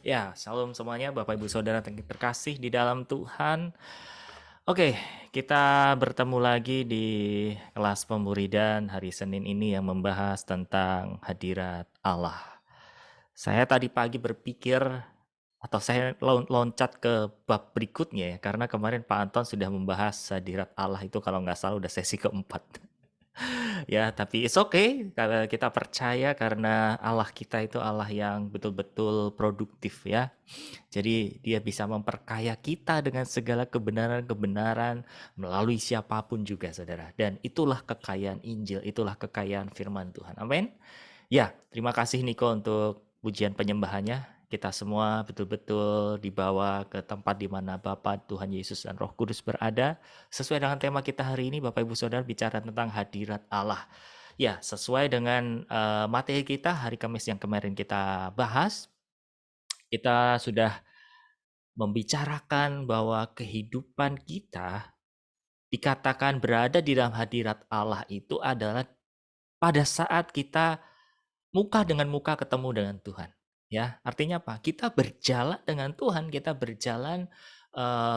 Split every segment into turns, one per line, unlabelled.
Ya, salam semuanya Bapak Ibu Saudara terkasih di dalam Tuhan. Oke, kita bertemu lagi di kelas pemuridan hari Senin ini yang membahas tentang hadirat Allah. Saya tadi pagi berpikir atau saya loncat ke bab berikutnya ya, karena kemarin Pak Anton sudah membahas hadirat Allah itu kalau nggak salah udah sesi keempat. Ya, tapi it's okay karena kita percaya karena Allah kita itu Allah yang betul-betul produktif ya. Jadi dia bisa memperkaya kita dengan segala kebenaran-kebenaran melalui siapapun juga saudara. Dan itulah kekayaan Injil, itulah kekayaan firman Tuhan. Amin. Ya, terima kasih Niko untuk pujian penyembahannya. Kita semua betul-betul dibawa ke tempat di mana Bapa, Tuhan Yesus, dan Roh Kudus berada. Sesuai dengan tema kita hari ini, Bapak Ibu Saudara bicara tentang hadirat Allah. Ya, sesuai dengan materi kita hari Kamis yang kemarin kita bahas, kita sudah membicarakan bahwa kehidupan kita dikatakan berada di dalam hadirat Allah itu adalah pada saat kita muka dengan muka ketemu dengan Tuhan. Ya, artinya apa? Kita berjalan dengan Tuhan, kita berjalan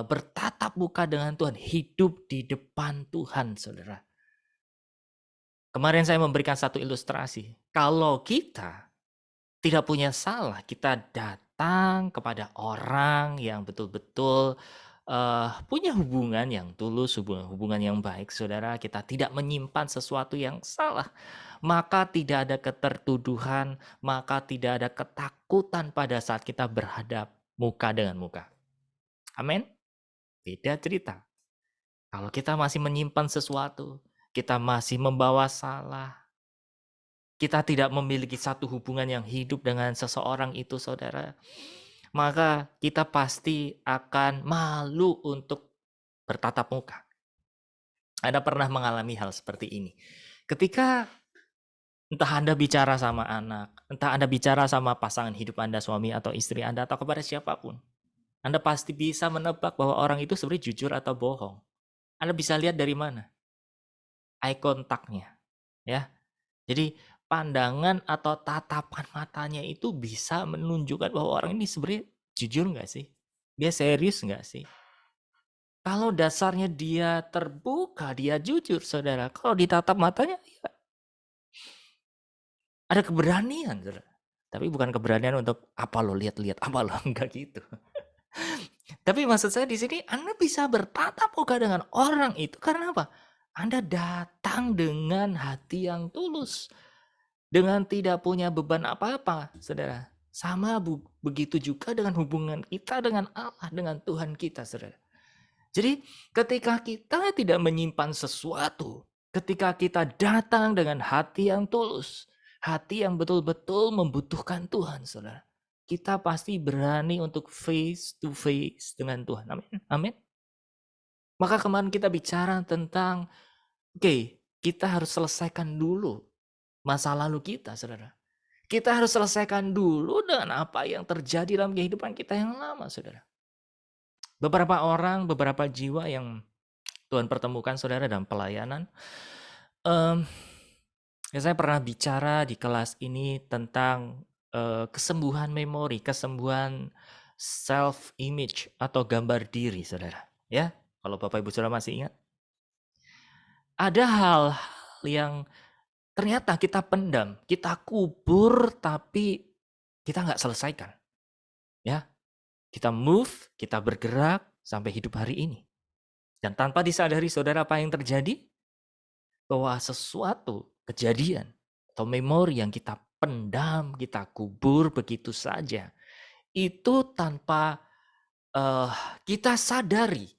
bertatap muka dengan Tuhan, hidup di depan Tuhan, saudara. Kemarin saya memberikan satu ilustrasi. Kalau kita tidak punya salah, kita datang kepada orang yang betul-betul punya hubungan yang tulus, hubungan yang baik, saudara. Kita tidak menyimpan sesuatu yang salah, maka tidak ada ketertuduhan, maka tidak ada ketakutan pada saat kita berhadap muka dengan muka. Amin. Beda cerita. Kalau kita masih menyimpan sesuatu, kita masih membawa salah, kita tidak memiliki satu hubungan yang hidup dengan seseorang itu, saudara, maka kita pasti akan malu untuk bertatap muka. Anda pernah mengalami hal seperti ini. Ketika entah Anda bicara sama anak, entah Anda bicara sama pasangan hidup Anda, suami atau istri Anda, atau kepada siapapun, Anda pasti bisa menebak bahwa orang itu sebenarnya jujur atau bohong. Anda bisa lihat dari mana? Eye contact-nya, ya. Jadi pandangan atau tatapan matanya itu bisa menunjukkan bahwa orang ini sebenarnya jujur nggak sih? Dia serius nggak sih? Kalau dasarnya dia terbuka, dia jujur, saudara. Kalau ditatap matanya, ya ada keberanian, saudara. Tapi bukan keberanian untuk apa lo lihat-lihat, apa lo enggak gitu. Tapi maksud saya di sini Anda bisa bertatap muka dengan orang itu karena apa? Anda datang dengan hati yang tulus. Dengan tidak punya beban apa-apa, saudara. Sama begitu juga dengan hubungan kita dengan Allah, dengan Tuhan kita, saudara. Jadi ketika kita tidak menyimpan sesuatu, ketika kita datang dengan hati yang tulus, hati yang betul-betul membutuhkan Tuhan, saudara. Kita pasti berani untuk face to face dengan Tuhan. Amin. Amin. Maka kemarin kita bicara tentang, oke, kita harus selesaikan dulu masa lalu kita, saudara. Kita harus selesaikan dulu dengan apa yang terjadi dalam kehidupan kita yang lama, saudara. Beberapa orang, beberapa jiwa yang Tuhan pertemukan, saudara, dalam pelayanan. Saya pernah bicara di kelas ini tentang kesembuhan memori, kesembuhan self-image atau gambar diri, saudara. Ya, kalau Bapak Ibu Saudara masih ingat. Ada hal-hal yang ternyata kita pendam, kita kubur, tapi kita nggak selesaikan. Ya, kita move, kita bergerak sampai hidup hari ini. Dan tanpa disadari saudara apa yang terjadi? Bahwa sesuatu kejadian atau memori yang kita pendam, kita kubur begitu saja. Itu tanpa kita sadari.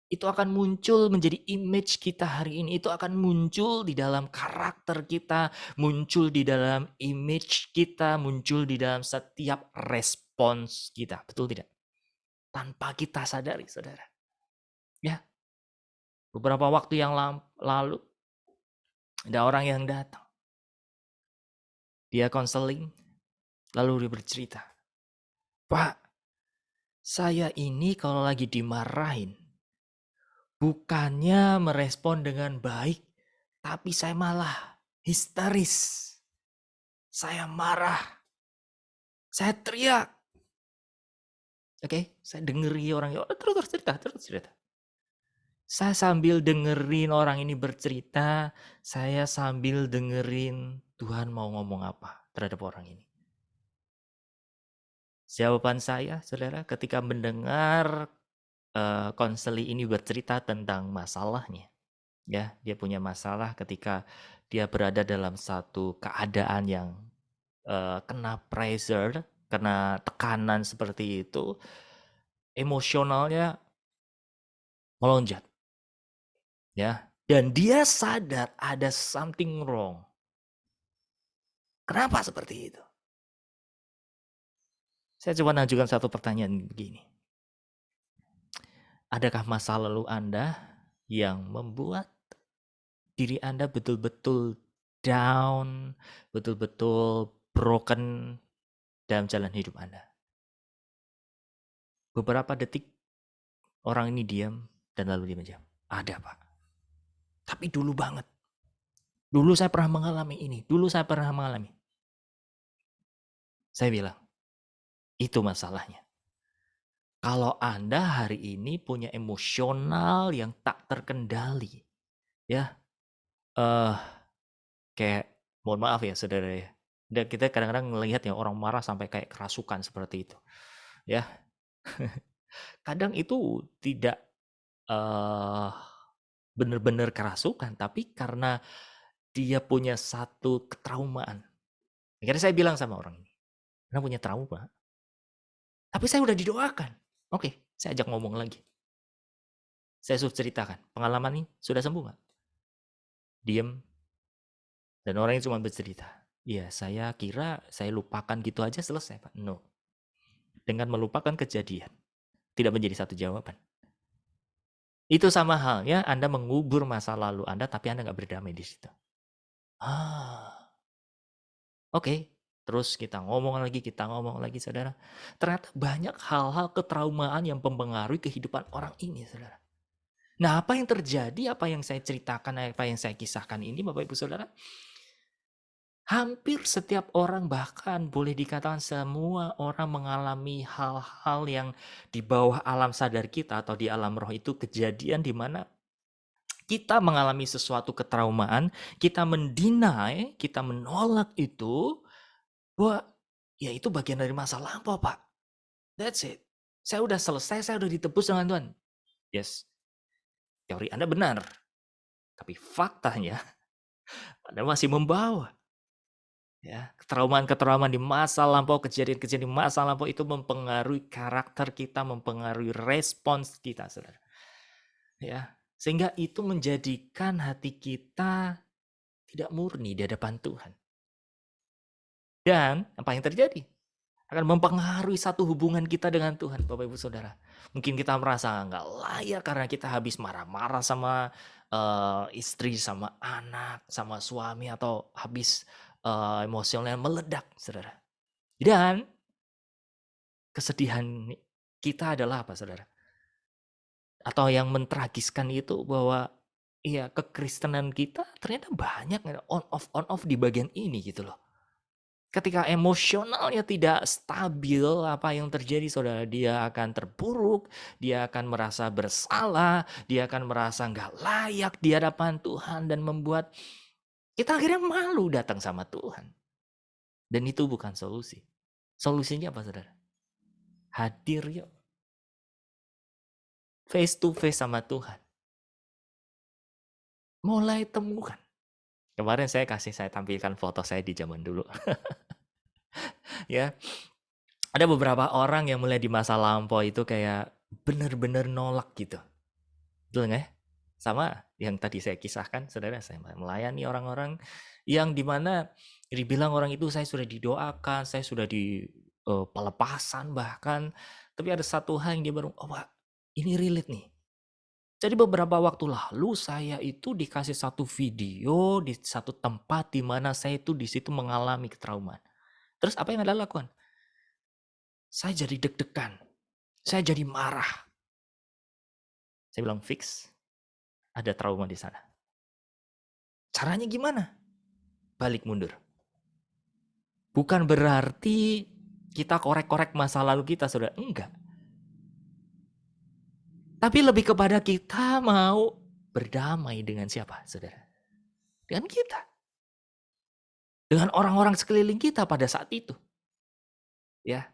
Itu akan muncul menjadi image kita hari ini. Itu akan muncul di dalam karakter kita, muncul di dalam image kita, muncul di dalam setiap respons kita. Betul tidak? Tanpa kita sadari, saudara. Ya, beberapa waktu yang lalu ada orang yang datang. Dia konseling, lalu dia bercerita, "Pak, saya ini kalau lagi dimarahin, bukannya merespon dengan baik, tapi saya malah histeris. Saya marah, saya teriak. Oke, saya dengeri orang, oh, terus cerita. Saya sambil dengerin orang ini bercerita, saya sambil dengerin Tuhan mau ngomong apa terhadap orang ini. Jawaban saya, saudara, ketika mendengar konseli ini bercerita tentang masalahnya, ya, dia punya masalah ketika dia berada dalam satu keadaan yang kena pressure, kena tekanan seperti itu, emosionalnya melonjak, ya. Dan dia sadar ada something wrong. Kenapa seperti itu? Saya coba mengajukan satu pertanyaan begini. Adakah masa lalu Anda yang membuat diri Anda betul-betul down, betul-betul broken dalam jalan hidup Anda? Beberapa detik orang ini diam dan lalu dia menjawab, ada Pak. Tapi dulu banget. Dulu saya pernah mengalami ini. Dulu saya pernah mengalami. Saya bilang, itu masalahnya. Kalau Anda hari ini punya emosional yang tak terkendali, ya, kayak mohon maaf ya saudara ya. Dan kita kadang-kadang melihat ya orang marah sampai kayak kerasukan seperti itu. Ya, kadang itu tidak eh benar-benar kerasukan, tapi karena dia punya satu ketraumaan. Akhirnya saya bilang sama orang ini, "Anda punya trauma, tapi saya udah didoakan." Oke, saya ajak ngomong lagi. Saya suruh ceritakan, pengalaman ini sudah sembuh nggak? Diem, dan orangnya cuma bercerita. Iya, saya kira saya lupakan gitu aja selesai, Pak. No. Dengan melupakan kejadian, tidak menjadi satu jawaban. Itu sama halnya Anda mengubur masa lalu Anda, tapi Anda nggak berdamai di situ. Ah, oke. Terus kita ngomong lagi, saudara. Ternyata banyak hal-hal ketraumaan yang mempengaruhi kehidupan orang ini, saudara. Nah, apa yang terjadi, apa yang saya ceritakan, apa yang saya kisahkan ini, Bapak Ibu Saudara, hampir setiap orang, bahkan boleh dikatakan semua orang mengalami hal-hal yang di bawah alam sadar kita atau di alam roh itu kejadian di mana kita mengalami sesuatu ketraumaan, kita mendinai, kita menolak itu, bahwa ya itu bagian dari masa lampau, Pak. That's it. Saya udah selesai, saya udah ditebus dengan Tuhan. Yes, teori Anda benar. Tapi faktanya, Anda masih membawa. Ya, ketraumaan-ketraumaan di masa lampau, kejadian-kejadian di masa lampau itu mempengaruhi karakter kita, mempengaruhi respons kita, saudara. Ya, sehingga itu menjadikan hati kita tidak murni di hadapan Tuhan. Dan apa yang terjadi? Akan mempengaruhi satu hubungan kita dengan Tuhan, Bapak Ibu Saudara. Mungkin kita merasa nggak layak karena kita habis marah-marah sama istri, sama anak, sama suami, atau habis emosional meledak, saudara. Dan kesedihan kita adalah apa, saudara? Atau yang mentragiskan itu bahwa iya, kekristenan kita ternyata banyak on off di bagian ini gitu loh. Ketika emosionalnya tidak stabil, apa yang terjadi, saudara? Dia akan terpuruk, dia akan merasa bersalah, dia akan merasa nggak layak di hadapan Tuhan, dan membuat kita akhirnya malu datang sama Tuhan. Dan itu bukan solusi. Solusinya apa, saudara? Hadir yuk. Face to face sama Tuhan. Mulai temukan. Kemarin saya tampilkan foto saya di zaman dulu. Ya, ada beberapa orang yang mulai di masa lampau itu kayak benar-benar nolak gitu. Betul nggak ya? Sama yang tadi saya kisahkan, saudara, saya melayani orang-orang yang dimana dibilang orang itu saya sudah didoakan, saya sudah di pelepasan bahkan, tapi ada satu hal yang dia baru, oh Pak, ini relate nih. Jadi beberapa waktu lalu saya itu dikasih satu video di satu tempat di mana saya itu di situ mengalami ketraumaan. Terus apa yang Anda lakukan? Saya jadi deg-degan, saya jadi marah. Saya bilang fix, ada trauma di sana. Caranya gimana? Balik mundur. Bukan berarti kita korek-korek masa lalu kita, saudara. Enggak. Tapi lebih kepada kita mau berdamai dengan siapa, saudara? Dengan kita. Dengan orang-orang sekeliling kita pada saat itu. Ya.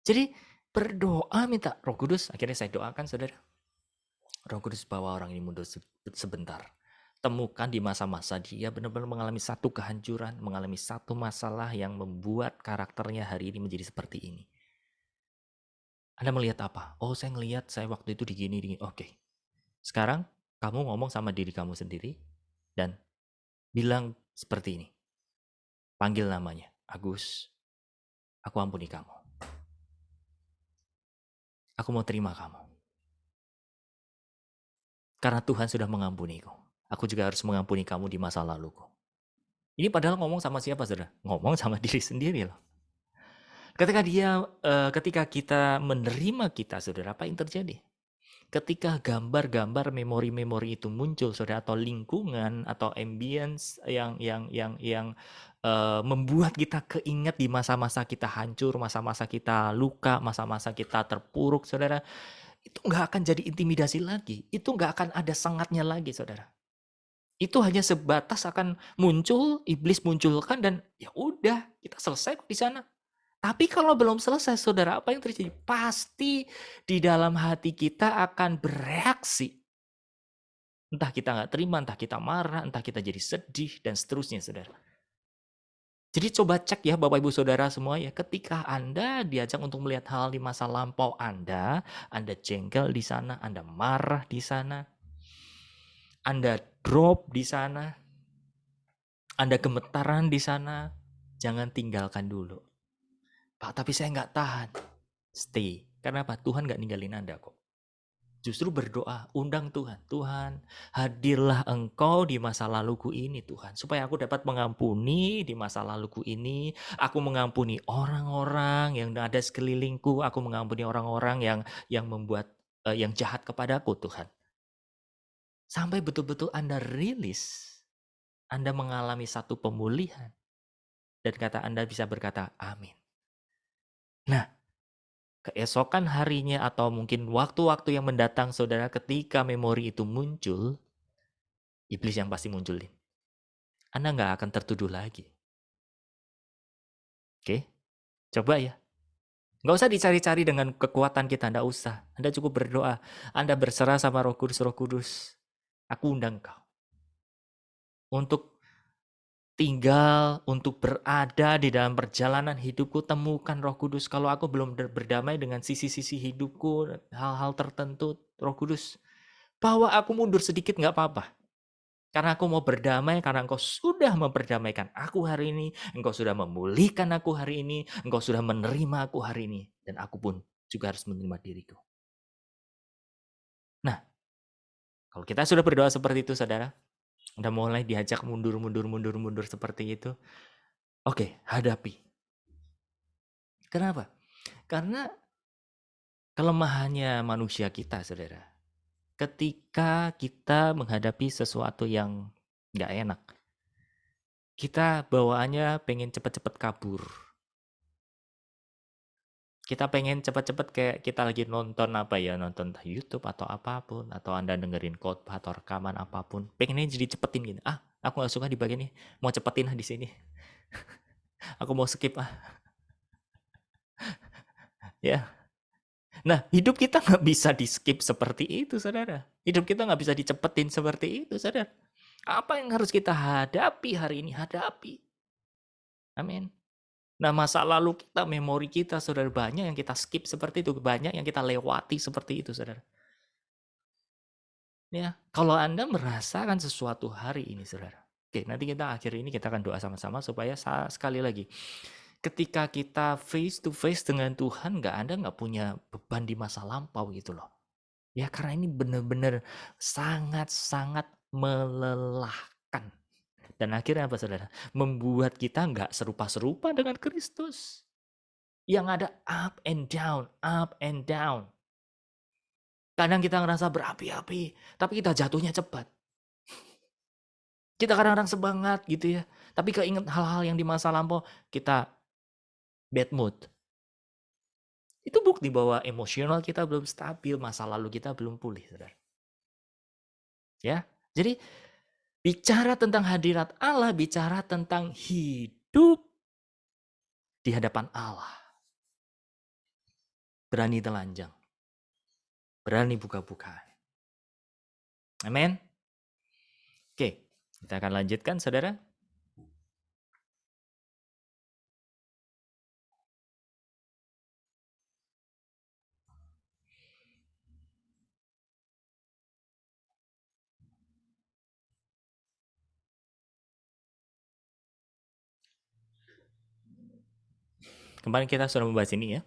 Jadi berdoa minta Roh Kudus, akhirnya saya doakan saudara. Roh Kudus bawa orang ini mundur sebentar. Temukan di masa-masa dia benar-benar mengalami satu kehancuran, mengalami satu masalah yang membuat karakternya hari ini menjadi seperti ini. Anda melihat apa? Oh, saya ngelihat saya waktu itu digini. Oke. Sekarang kamu ngomong sama diri kamu sendiri dan bilang seperti ini. Panggil namanya, Agus, aku ampuni kamu. Aku mau terima kamu. Karena Tuhan sudah mengampuniku. Aku juga harus mengampuni kamu di masa laluku. Ini padahal ngomong sama siapa, saudara? Ngomong sama diri sendiri loh. Ketika kita menerima kita, saudara, apa yang terjadi? Ketika gambar-gambar memori-memori itu muncul, saudara, atau lingkungan atau ambience yang membuat kita keinget di masa-masa kita hancur, masa-masa kita luka, masa-masa kita terpuruk, saudara, itu nggak akan jadi intimidasi lagi. Itu nggak akan ada sengatnya lagi, saudara. Itu hanya sebatas akan muncul, iblis munculkan dan ya udah, kita selesai kok di sana. Tapi kalau belum selesai, saudara, apa yang terjadi? Pasti di dalam hati kita akan bereaksi. Entah kita nggak terima, entah kita marah, entah kita jadi sedih, dan seterusnya, saudara. Jadi coba cek ya Bapak Ibu Saudara semua ya, ketika Anda diajak untuk melihat hal di masa lampau Anda jengkel di sana, Anda marah di sana, Anda drop di sana, Anda gemetaran di sana, jangan tinggalkan dulu. Pak, tapi saya nggak tahan. Stay. Karena apa? Tuhan nggak ninggalin Anda kok. Justru berdoa, undang Tuhan. Tuhan, hadirlah Engkau di masa laluku ini Tuhan. Supaya aku dapat mengampuni di masa laluku ini. Aku mengampuni orang-orang yang ada sekelilingku. Aku mengampuni orang-orang yang membuat yang jahat kepadaku Tuhan. Sampai betul-betul Anda rilis. Anda mengalami satu pemulihan. Dan kata Anda bisa berkata, amin. Nah, keesokan harinya atau mungkin waktu-waktu yang mendatang saudara ketika memori itu muncul, iblis yang pasti munculin. Anda nggak akan tertuduh lagi. Oke? Coba ya. Nggak usah dicari-cari dengan kekuatan kita, nggak usah. Anda cukup berdoa. Anda berserah sama Roh Kudus, Roh Kudus. Aku undang kau. Untuk tinggal, untuk berada di dalam perjalanan hidupku, temukan Roh Kudus. Kalau aku belum berdamai dengan sisi-sisi hidupku, hal-hal tertentu, Roh Kudus, bawa aku mundur sedikit nggak apa-apa. Karena aku mau berdamai, karena Engkau sudah memperdamaikan aku hari ini, Engkau sudah memulihkan aku hari ini, Engkau sudah menerima aku hari ini, dan aku pun juga harus menerima diriku. Nah, kalau kita sudah berdoa seperti itu, saudara, udah mulai diajak mundur seperti itu, oke, hadapi. Kenapa? Karena kelemahannya manusia kita, saudara. Ketika kita menghadapi sesuatu yang nggak enak, kita bawaannya pengen cepet-cepet kabur. Kita pengen cepet-cepet kayak kita lagi nonton nonton YouTube atau apapun, atau Anda dengerin khotbah atau rekaman apapun, pengennya jadi cepetin gini. Aku nggak suka di bagian ini, mau cepetin di sini. Aku mau skip ya. Nah, hidup kita nggak bisa di skip seperti itu, saudara. Hidup kita nggak bisa dicepetin seperti itu, saudara. Apa yang harus kita hadapi hari ini? Hadapi. Amin. Nah, masa lalu kita, memori kita, saudara, banyak yang kita skip seperti itu, banyak yang kita lewati seperti itu, saudara. Ya, kalau Anda merasakan sesuatu hari ini, saudara. Oke, nanti kita akhir ini kita akan doa sama-sama supaya sekali lagi, ketika kita face to face dengan Tuhan, Anda nggak punya beban di masa lampau gitu loh. Ya, karena ini benar-benar sangat-sangat melelahkan. Dan akhirnya apa, saudara? Membuat kita nggak serupa-serupa dengan Kristus. Yang ada up and down, up and down. Kadang kita ngerasa berapi-api, tapi kita jatuhnya cepat. Kita kadang-kadang semangat gitu ya, tapi keinget hal-hal yang di masa lampau, kita bad mood. Itu bukti bahwa emosional kita belum stabil, masa lalu kita belum pulih, saudara. Ya, jadi bicara tentang hadirat Allah, bicara tentang hidup di hadapan Allah. Berani telanjang. Berani buka-bukaan. Amin. Oke, kita akan lanjutkan, saudara. Kemarin kita sudah membahas ini ya.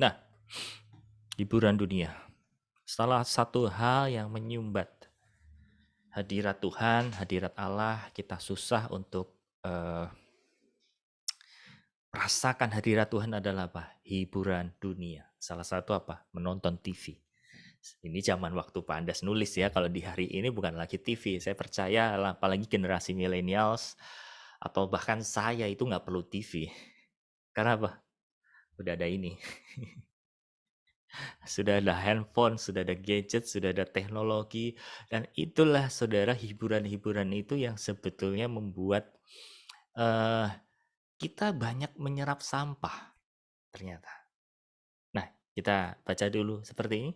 Nah, hiburan dunia. Salah satu hal yang menyumbat hadirat Tuhan, hadirat Allah, kita susah untuk rasakan hadirat Tuhan adalah apa? Hiburan dunia. Salah satu apa? Menonton TV. Ini zaman waktu Pak Andas nulis ya, kalau di hari ini bukan lagi TV. Saya percaya apalagi generasi millennials atau bahkan saya itu nggak perlu TV. Karena apa? Udah ada ini. Sudah ada handphone, sudah ada gadget, sudah ada teknologi. Dan itulah saudara hiburan-hiburan itu yang sebetulnya membuat kita banyak menyerap sampah ternyata. Nah, kita baca dulu seperti ini.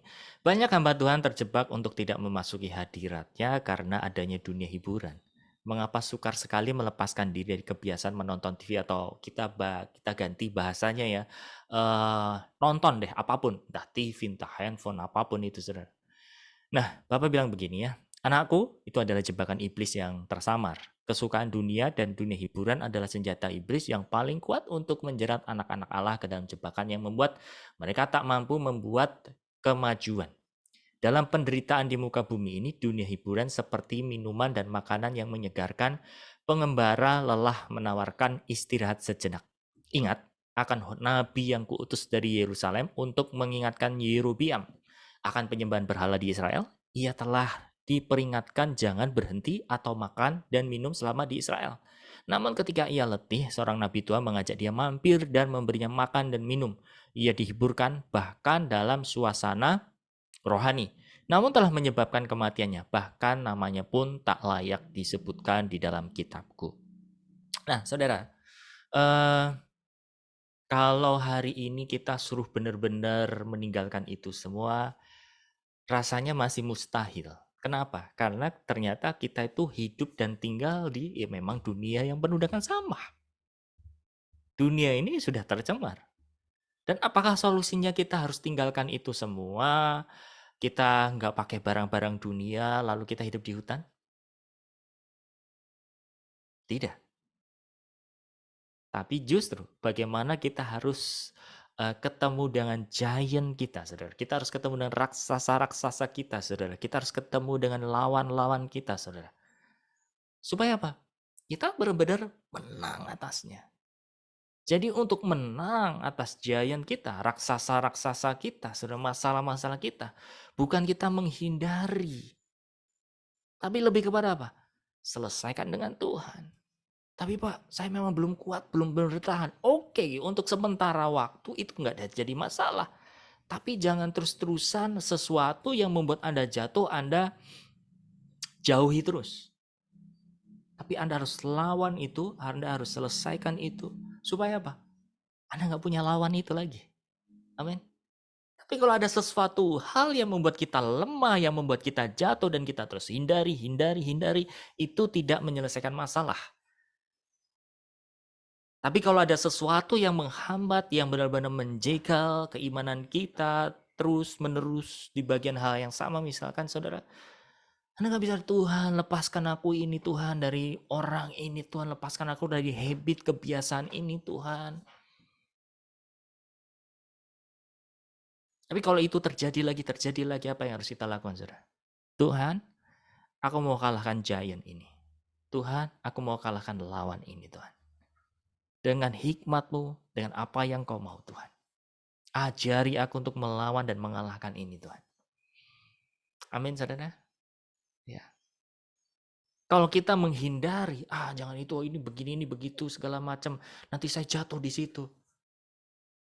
Banyak hamba Tuhan terjebak untuk tidak memasuki hadiratnya karena adanya dunia hiburan. Mengapa sukar sekali melepaskan diri dari kebiasaan menonton TV, atau kita ganti bahasanya ya, nonton deh apapun, entah TV, entah handphone, apapun itu, saudara. Nah, Bapak bilang begini ya, anakku, itu adalah jebakan iblis yang tersamar. Kesukaan dunia dan dunia hiburan adalah senjata iblis yang paling kuat untuk menjerat anak-anak Allah ke dalam jebakan yang membuat mereka tak mampu membuat kemajuan. Dalam penderitaan di muka bumi ini, dunia hiburan seperti minuman dan makanan yang menyegarkan, pengembara lelah menawarkan istirahat sejenak. Ingat akan nabi yang kuutus dari Yerusalem untuk mengingatkan Yerobiam akan penyembahan berhala di Israel. Ia telah diperingatkan jangan berhenti atau makan dan minum selama di Israel. Namun ketika ia letih, seorang nabi Tuhan mengajak dia mampir dan memberinya makan dan minum. Ia dihiburkan bahkan dalam suasana rohani, namun telah menyebabkan kematiannya. Bahkan namanya pun tak layak disebutkan di dalam kitabku. Nah, saudara, kalau hari ini kita suruh benar-benar meninggalkan itu semua, rasanya masih mustahil. Kenapa? Karena ternyata kita itu hidup dan tinggal di memang dunia yang penuh dengan sampah. Dunia ini sudah tercemar. Dan apakah solusinya kita harus tinggalkan itu semua? Kita nggak pakai barang-barang dunia, lalu kita hidup di hutan? Tidak. Tapi justru bagaimana kita harus ketemu dengan giant kita, saudara. Kita harus ketemu dengan raksasa-raksasa kita, saudara. Kita harus ketemu dengan lawan-lawan kita, saudara. Supaya apa? Kita benar-benar menang atasnya. Jadi untuk menang atas giant kita, raksasa-raksasa kita, saudara, masalah-masalah kita, bukan kita menghindari, tapi lebih kepada apa? Selesaikan dengan Tuhan. Tapi Pak, saya memang belum kuat, belum bertahan. Oke, untuk sementara waktu itu nggak ada jadi masalah. Tapi jangan terus-terusan sesuatu yang membuat Anda jatuh, Anda jauhi terus. Tapi Anda harus lawan itu, Anda harus selesaikan itu. Supaya apa? Anda nggak punya lawan itu lagi. Amin. Tapi kalau ada sesuatu hal yang membuat kita lemah, yang membuat kita jatuh, dan kita terus hindari, itu tidak menyelesaikan masalah. Tapi kalau ada sesuatu yang menghambat, yang benar-benar menjegal keimanan kita terus-menerus di bagian hal yang sama, misalkan saudara, Anda nggak bisa, Tuhan lepaskan aku ini, Tuhan dari orang ini, Tuhan lepaskan aku dari habit kebiasaan ini, Tuhan. Tapi kalau itu terjadi lagi, apa yang harus kita lakukan, saudara? Tuhan, aku mau kalahkan giant ini. Tuhan, aku mau kalahkan lawan ini, Tuhan. Dengan hikmat-Mu, dengan apa yang Kau mau, Tuhan. Ajari aku untuk melawan dan mengalahkan ini, Tuhan. Amin, saudara. Ya. Kalau kita menghindari, jangan itu, ini begini, ini begitu, segala macam, nanti saya jatuh di situ.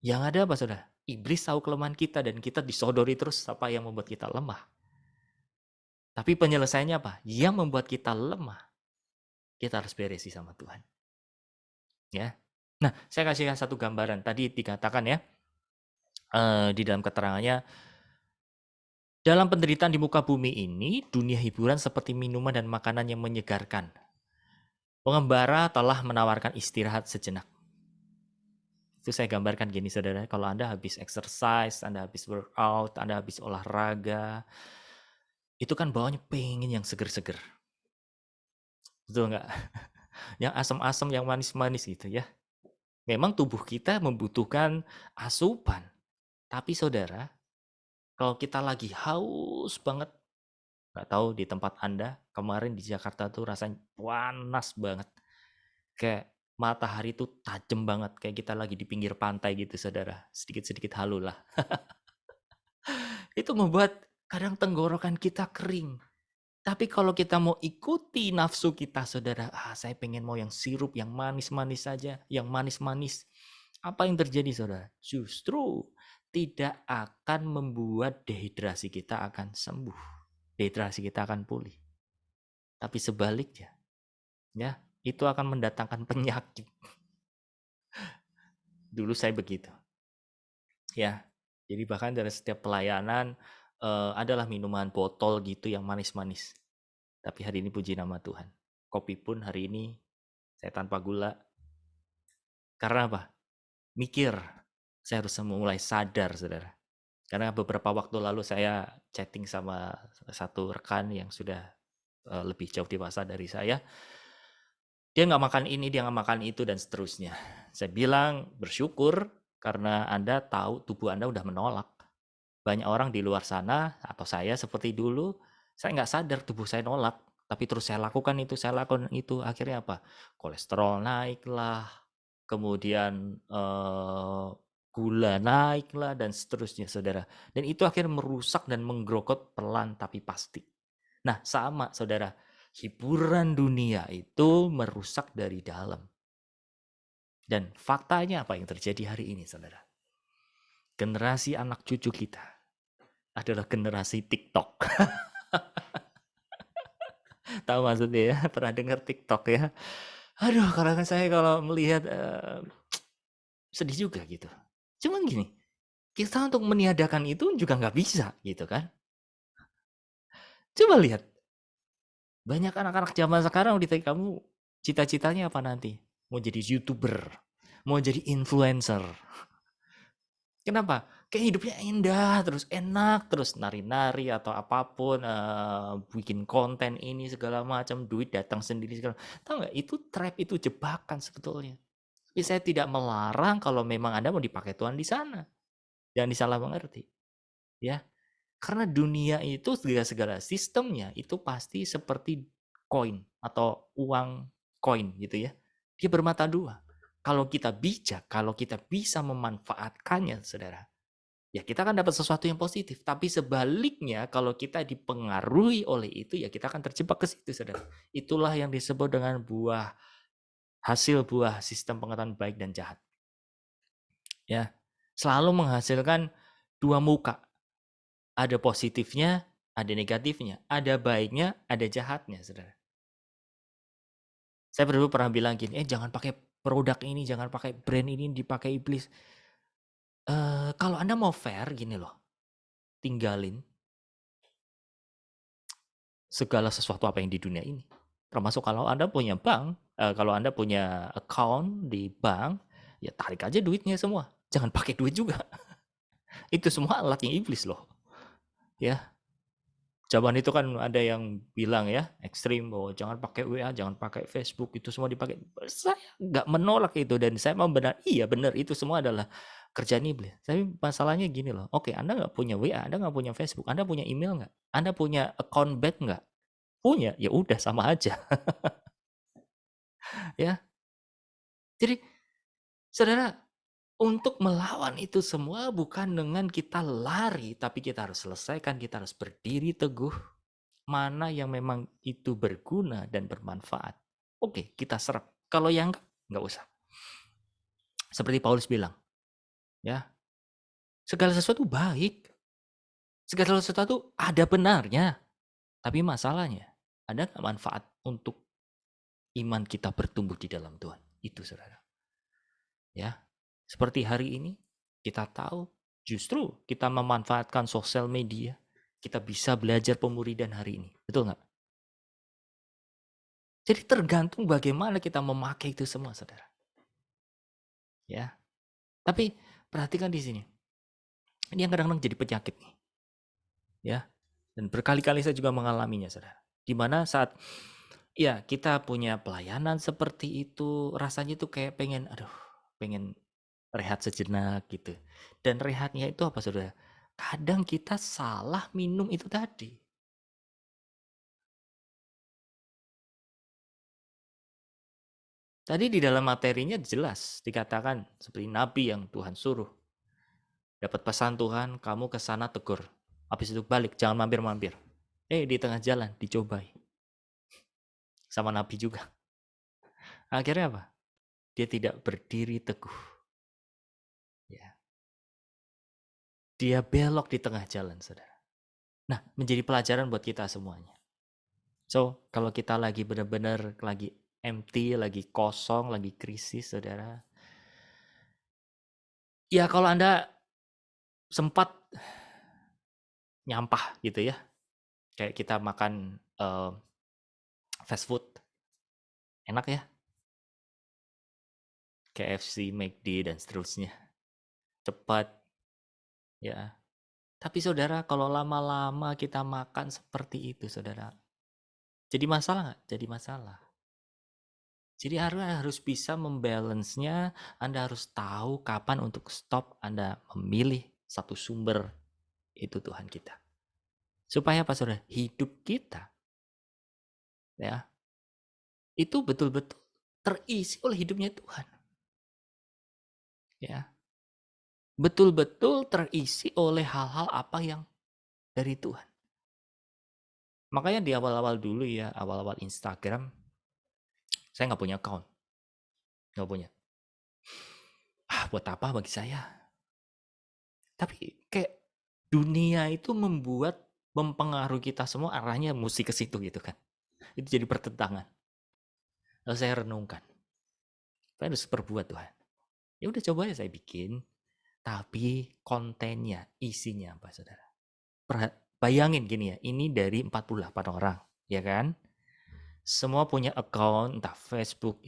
Yang ada apa saudara? Iblis tahu kelemahan kita dan kita disodori terus apa yang membuat kita lemah. Tapi penyelesaiannya apa? Yang membuat kita lemah, kita harus beresi sama Tuhan. Ya. Nah, saya kasih satu gambaran. Tadi dikatakan ya, di dalam keterangannya, dalam penderitaan di muka bumi ini, dunia hiburan seperti minuman dan makanan yang menyegarkan. Pengembara telah menawarkan istirahat sejenak. Itu saya gambarkan gini saudara, kalau Anda habis exercise, Anda habis workout, Anda habis olahraga, itu kan bawaannya pengen yang seger-seger. Betul nggak? Yang asam-asam, yang manis-manis gitu ya. Memang tubuh kita membutuhkan asupan. Tapi saudara, kalau kita lagi haus banget, nggak tahu di tempat Anda, kemarin di Jakarta tuh rasanya panas banget. Kayak matahari tuh tajam banget, kayak kita lagi di pinggir pantai gitu saudara. Sedikit-sedikit halu lah. Itu membuat kadang tenggorokan kita kering. Tapi kalau kita mau ikuti nafsu kita saudara, saya pengen mau yang sirup, yang manis-manis saja, yang manis-manis. Apa yang terjadi saudara? Justru tidak akan membuat dehidrasi kita akan sembuh. Dehidrasi kita akan pulih. Tapi sebaliknya, ya, itu akan mendatangkan penyakit. Dulu saya begitu. Ya. Jadi bahkan dari setiap pelayanan adalah minuman botol gitu yang manis-manis. Tapi hari ini puji nama Tuhan. Kopi pun hari ini saya tanpa gula. Karena apa? Mikir. Saya harus mulai sadar, saudara. Karena beberapa waktu lalu saya chatting sama satu rekan yang sudah lebih jauh dewasa dari saya. Dia nggak makan ini, dia nggak makan itu, dan seterusnya. Saya bilang bersyukur karena Anda tahu tubuh Anda udah menolak. Banyak orang di luar sana, atau saya seperti dulu, saya nggak sadar tubuh saya nolak. Tapi terus saya lakukan itu. Akhirnya apa? Kolesterol naik lah, kemudian gula naik lah, dan seterusnya, saudara. Dan itu akhirnya merusak dan menggerokot pelan tapi pasti. Nah, sama, saudara. Hiburan dunia itu merusak dari dalam. Dan faktanya apa yang terjadi hari ini, saudara? Generasi anak cucu kita adalah generasi TikTok. Tahu maksudnya ya? Pernah dengar TikTok ya? Aduh, saya kalau melihat sedih juga gitu. Cuman gini, kita untuk meniadakan itu juga nggak bisa gitu kan. Coba lihat, banyak anak-anak zaman sekarang ditanya kamu cita-citanya apa nanti? Mau jadi YouTuber, mau jadi influencer. Kenapa? Kayak hidupnya indah, terus enak, terus nari-nari atau apapun, bikin konten ini segala macam, duit datang sendiri segala. Tahu nggak? Itu trap, itu jebakan sebetulnya. Tapi saya tidak melarang kalau memang Anda mau dipakai Tuhan di sana. Jangan disalah mengerti, ya. Karena dunia itu segala sistemnya itu pasti seperti koin atau uang koin gitu ya. Dia bermata dua. Kalau kita bijak, kalau kita bisa memanfaatkannya, saudara, ya kita akan dapat sesuatu yang positif. Tapi sebaliknya kalau kita dipengaruhi oleh itu, ya kita akan terjebak ke situ, saudara. Itulah yang disebut dengan hasil buah sistem pengetahuan baik dan jahat. Ya, selalu menghasilkan dua muka. Ada positifnya, ada negatifnya. Ada baiknya, ada jahatnya, saudara. Saya dulu pernah bilang gini, jangan pakai produk ini, jangan pakai brand ini, dipakai iblis. Kalau Anda mau fair, gini loh. Tinggalin segala sesuatu apa yang di dunia ini. Termasuk kalau Anda punya bank, kalau Anda punya account di bank, ya tarik aja duitnya semua. Jangan pakai duit juga. Itu semua alatnya iblis loh. Ya. Zaman itu kan ada yang bilang ya, ekstrim, bahwa jangan pakai WA, jangan pakai Facebook, itu semua dipakai. Saya nggak menolak itu, dan saya mau iya benar, itu semua adalah kerjaan iblis. Tapi masalahnya gini loh, oke, Anda nggak punya WA, Anda nggak punya Facebook, Anda punya email nggak? Anda punya account bank nggak? Punya, ya udah sama aja. Ya. Jadi, saudara, untuk melawan itu semua bukan dengan kita lari, tapi kita harus selesaikan, kita harus berdiri teguh, mana yang memang itu berguna dan bermanfaat. Oke, kita serap. Kalau yang enggak usah. Seperti Paulus bilang, ya, segala sesuatu baik. Segala sesuatu ada benarnya. Tapi masalahnya, ada nggak manfaat untuk iman kita bertumbuh di dalam Tuhan? Itu saudara. Ya, seperti hari ini, kita tahu justru kita memanfaatkan sosial media, kita bisa belajar pemuridan hari ini. Betul nggak? Jadi tergantung bagaimana kita memakai itu semua, saudara. Ya, tapi perhatikan di sini. Ini yang kadang-kadang jadi penyakit nih. Ya, dan berkali-kali saya juga mengalaminya, saudara. Di mana saat ya kita punya pelayanan seperti itu, rasanya tuh kayak pengen rehat sejenak gitu. Dan rehatnya itu apa, saudara? Kadang kita salah minum itu tadi. Tadi di dalam materinya jelas dikatakan seperti nabi yang Tuhan suruh. Dapat pesan Tuhan, kamu ke sana tegur. Habis itu balik, jangan mampir-mampir. Di tengah jalan dicobai. Sama nabi juga. Akhirnya apa? Dia tidak berdiri teguh. Ya. Dia belok di tengah jalan, saudara. Nah, menjadi pelajaran buat kita semuanya. So, kalau kita lagi benar-benar lagi empty, lagi kosong, lagi krisis, saudara. Ya, kalau Anda sempat nyampah gitu ya. Kayak kita makan fast food. Enak ya. KFC, McD, dan seterusnya. Cepat. Ya. Tapi saudara, kalau lama-lama kita makan seperti itu, saudara. Jadi masalah nggak? Jadi masalah. Jadi Anda harus bisa membalance-nya, Anda harus tahu kapan untuk stop, Anda memilih satu sumber, itu Tuhan kita. Supaya apa saudara? Hidup kita, ya, itu betul-betul terisi oleh hidupnya Tuhan. Ya, betul-betul terisi oleh hal-hal apa yang dari Tuhan. Makanya di awal-awal dulu ya, awal-awal Instagram, saya nggak punya account. Nggak punya. Buat apa bagi saya? Tapi kayak dunia itu mempengaruhi kita semua arahnya mesti ke situ gitu kan. Itu jadi pertentangan. Lalu saya renungkan. Saya harus berbuat Tuhan. Ya udah coba ya saya bikin. Tapi kontennya, isinya apa saudara? Bayangin gini ya, ini dari 48 orang, ya kan? Semua punya account, entah Facebook,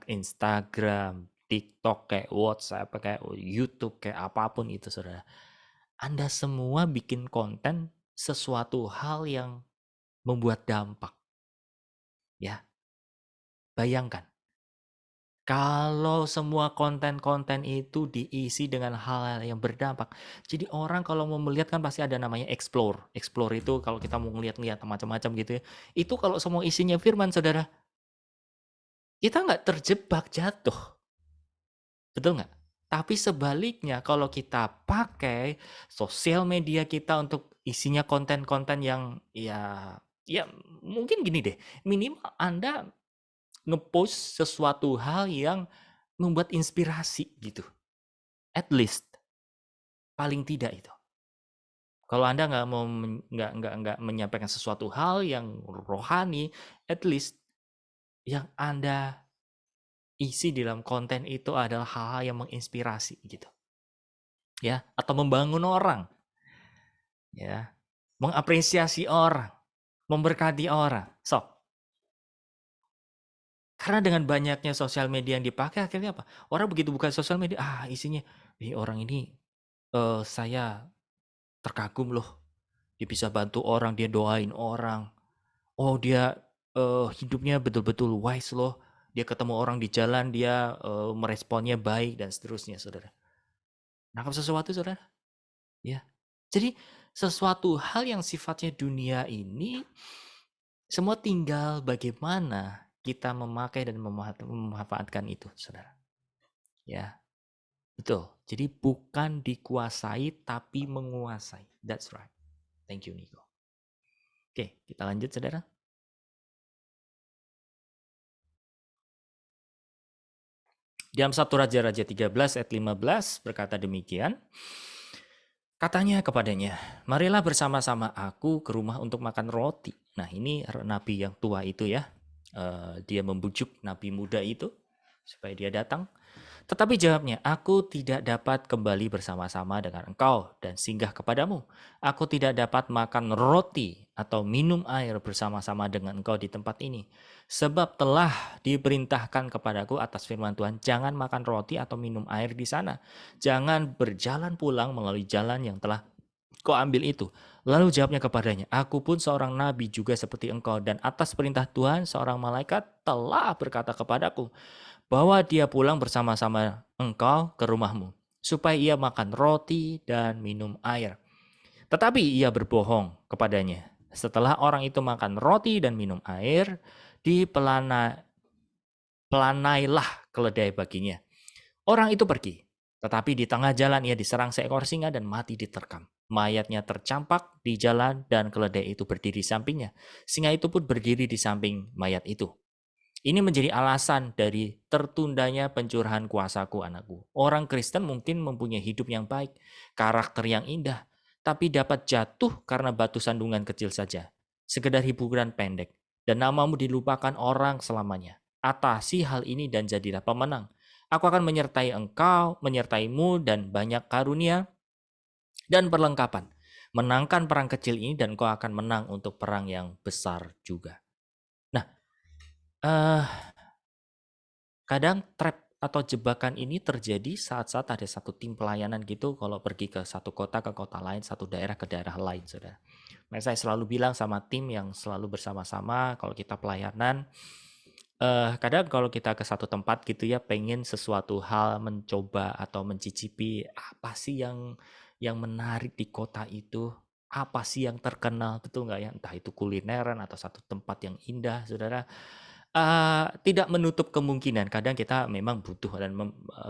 Instagram, TikTok, kayak WhatsApp, kayak YouTube, kayak apapun itu saudara. Anda semua bikin konten sesuatu hal yang membuat dampak. Ya, bayangkan. Kalau semua konten-konten itu diisi dengan hal-hal yang berdampak. Jadi orang kalau mau melihat kan pasti ada namanya explore. Explore itu kalau kita mau ngeliat-ngeliat macam-macam gitu ya. Itu kalau semua isinya firman saudara. Kita nggak terjebak jatuh. Betul nggak? Tapi sebaliknya kalau kita pakai sosial media kita untuk isinya konten-konten yang ya mungkin gini deh. Minimal Anda ngepost sesuatu hal yang membuat inspirasi gitu. At least, paling tidak itu. Kalau Anda nggak mau nggak menyampaikan sesuatu hal yang rohani, at least yang Anda isi dalam konten itu adalah hal-hal yang menginspirasi gitu. Ya, atau membangun orang. Ya. Mengapresiasi orang, memberkati orang. Karena dengan banyaknya sosial media yang dipakai akhirnya apa? Orang begitu buka sosial media, isinya, orang ini saya terkagum loh. Dia bisa bantu orang, dia doain orang. Oh dia hidupnya betul-betul wise loh. Dia ketemu orang di jalan, dia meresponnya baik dan seterusnya, saudara. Nangkap sesuatu, saudara? Ya. Jadi sesuatu hal yang sifatnya dunia ini semua tinggal bagaimana kita memakai dan memanfaatkan itu, saudara. Ya, betul. Jadi bukan dikuasai tapi menguasai. That's right. Thank you, Nico. Oke, kita lanjut saudara. Dalam 1 Raja-Raja 13 ayat 15 berkata demikian. Katanya kepadanya, marilah bersama-sama aku ke rumah untuk makan roti. Nah ini nabi yang tua itu ya. Dia membujuk nabi muda itu supaya dia datang. Tetapi jawabnya, aku tidak dapat kembali bersama-sama dengan engkau dan singgah kepadamu. Aku tidak dapat makan roti atau minum air bersama-sama dengan engkau di tempat ini. Sebab telah diperintahkan kepadaku atas firman Tuhan, jangan makan roti atau minum air di sana. Jangan berjalan pulang melalui jalan yang telah kau ambil itu. Lalu jawabnya kepadanya, aku pun seorang nabi juga seperti engkau, dan atas perintah Tuhan seorang malaikat telah berkata kepadaku, bahwa dia pulang bersama-sama engkau ke rumahmu, supaya ia makan roti dan minum air. Tetapi ia berbohong kepadanya. Setelah orang itu makan roti dan minum air, dipelanailah keledai baginya. Orang itu pergi, tetapi di tengah jalan ia diserang seekor singa dan mati diterkam. Mayatnya tercampak di jalan dan keledai itu berdiri di sampingnya. Singa itu pun berdiri di samping mayat itu. Ini menjadi alasan dari tertundanya pencurahan kuasaku, anakku. Orang Kristen mungkin mempunyai hidup yang baik, karakter yang indah, tapi dapat jatuh karena batu sandungan kecil saja. Sekedar hiburan pendek, dan namamu dilupakan orang selamanya. Atasi hal ini dan jadilah pemenang. Aku akan menyertai engkau, menyertaimu, dan banyak karunia dan perlengkapan. Menangkan perang kecil ini dan kau akan menang untuk perang yang besar juga. Nah, kadang trap atau jebakan ini terjadi saat-saat ada satu tim pelayanan gitu kalau pergi ke satu kota ke kota lain, satu daerah ke daerah lain, saudara. Nah, saya selalu bilang sama tim yang selalu bersama-sama kalau kita pelayanan, kadang kalau kita ke satu tempat gitu ya, pengen sesuatu hal mencoba atau mencicipi apa sih yang menarik di kota itu, apa sih yang terkenal, betul nggak ya? Entah itu kulineran atau satu tempat yang indah, saudara. Tidak menutup kemungkinan kadang kita memang butuh dan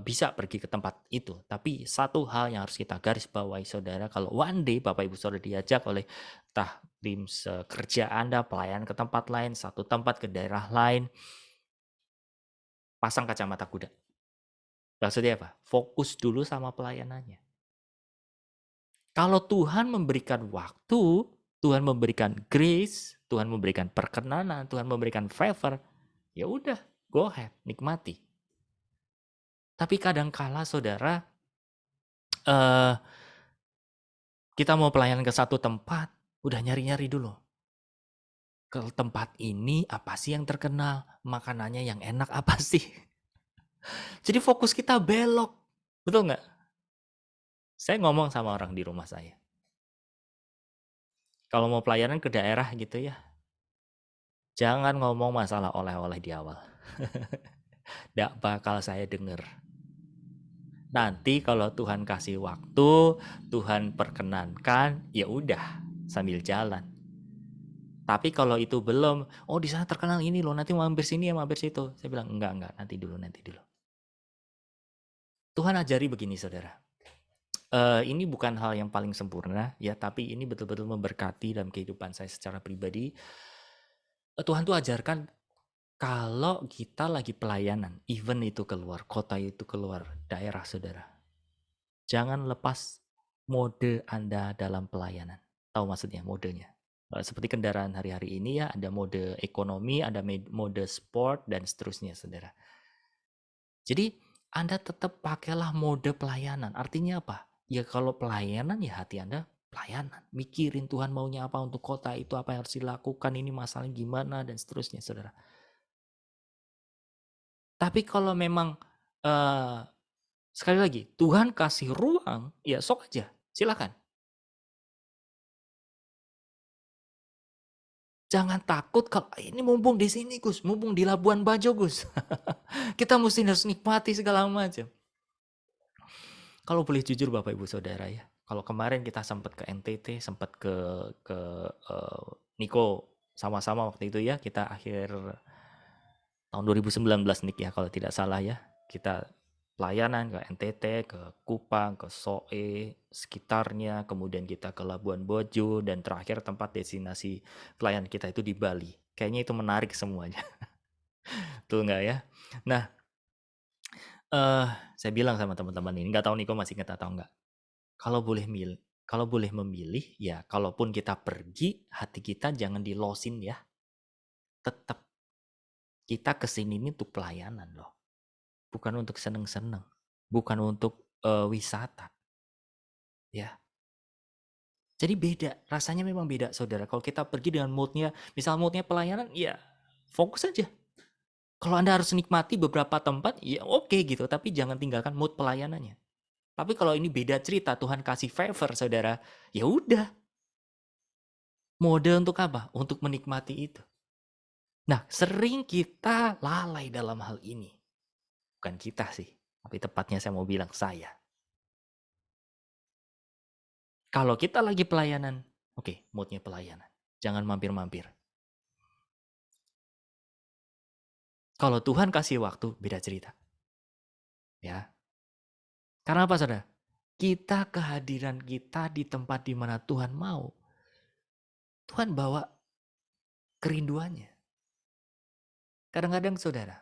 bisa pergi ke tempat itu. Tapi satu hal yang harus kita garis bawahi saudara, kalau one day Bapak Ibu Saudara diajak oleh entah tim kerja Anda, pelayan ke tempat lain, satu tempat ke daerah lain, pasang kacamata kuda. Maksudnya apa? Fokus dulu sama pelayanannya. Kalau Tuhan memberikan waktu, Tuhan memberikan grace, Tuhan memberikan perkenanan, Tuhan memberikan favor, ya udah, go ahead, nikmati. Tapi kadangkala saudara, kita mau pelayanan ke satu tempat, udah nyari-nyari dulu. Ke tempat ini apa sih yang terkenal? Makanannya yang enak apa sih? Jadi fokus kita belok. Betul nggak? Saya ngomong sama orang di rumah saya. Kalau mau pelayanan ke daerah gitu ya, jangan ngomong masalah oleh-oleh di awal. Nggak bakal saya denger. Nanti kalau Tuhan kasih waktu, Tuhan perkenankan, ya udah sambil jalan. Tapi kalau itu belum, oh di sana terkenal ini loh, nanti mampir sini ya mampir situ. Saya bilang enggak, nanti dulu. Tuhan ajari begini saudara. Ini bukan hal yang paling sempurna ya, tapi ini betul-betul memberkati dalam kehidupan saya secara pribadi. Tuhan tuh ajarkan kalau kita lagi pelayanan, even itu keluar kota, itu keluar daerah saudara, jangan lepas mode Anda dalam pelayanan. Tahu maksudnya modenya? Seperti kendaraan hari-hari ini ya, ada mode ekonomi, ada mode sport, dan seterusnya, saudara. Jadi, Anda tetap pakailah mode pelayanan. Artinya apa? Ya kalau pelayanan, ya hati Anda pelayanan. Mikirin Tuhan maunya apa untuk kota itu, apa yang harus dilakukan, ini masalahnya gimana, dan seterusnya, saudara. Tapi kalau memang, sekali lagi, Tuhan kasih ruang, ya sok aja, silakan. Jangan takut kalau ini mumpung di sini Gus, mumpung di Labuan Bajo Gus. Kita mesti harus nikmati segala macam. Kalau boleh jujur Bapak Ibu Saudara ya, kalau kemarin kita sempat ke NTT, sempat ke Niko sama-sama waktu itu ya, kita akhir tahun 2019 nih ya kalau tidak salah ya. Kita pelayanan ke NTT, ke Kupang, ke Soe, sekitarnya, kemudian kita ke Labuan Bajo, dan terakhir tempat destinasi pelayanan kita itu di Bali. Kayaknya itu menarik semuanya. Betul nggak ya? Nah, saya bilang sama teman-teman ini, nggak tahu Niko masih ingat atau nggak. Kalau boleh memilih, ya kalaupun kita pergi, hati kita jangan dilosin ya. Tetap kita kesini ini untuk pelayanan loh. Bukan untuk seneng-seneng. Bukan untuk wisata. Ya. Jadi beda, rasanya memang beda saudara. Kalau kita pergi dengan moodnya, misal moodnya pelayanan, ya fokus aja. Kalau Anda harus nikmati beberapa tempat, ya oke gitu. Tapi jangan tinggalkan mood pelayanannya. Tapi kalau ini beda cerita, Tuhan kasih favor saudara, ya udah. Mode untuk apa? Untuk menikmati itu. Nah, sering kita lalai dalam hal ini. Bukan kita sih, tapi tepatnya saya mau bilang saya. Kalau kita lagi pelayanan, oke, moodnya pelayanan. Jangan mampir-mampir. Kalau Tuhan kasih waktu, beda cerita. Ya. Karena apa, saudara? Kita kehadiran kita di tempat di mana Tuhan mau. Tuhan bawa kerinduannya. Kadang-kadang, saudara,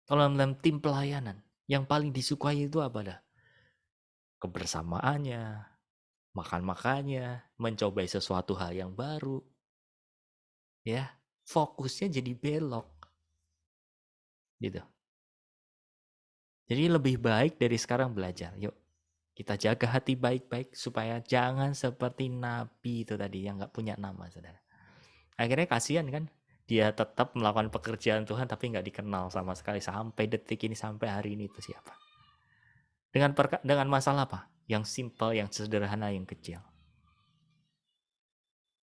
kalau dalam tim pelayanan, yang paling disukai itu apa dah? Kebersamaannya, makan-makannya, mencobai sesuatu hal yang baru. Ya, fokusnya jadi belok. Gitu. Jadi lebih baik dari sekarang belajar. Yuk, kita jaga hati baik-baik supaya jangan seperti Nabi itu tadi yang gak punya nama, saudara. Akhirnya kasihan kan, dia tetap melakukan pekerjaan Tuhan tapi gak dikenal sama sekali sampai detik ini, sampai hari ini itu siapa. Dengan masalah apa? Yang simple, yang sederhana, yang kecil.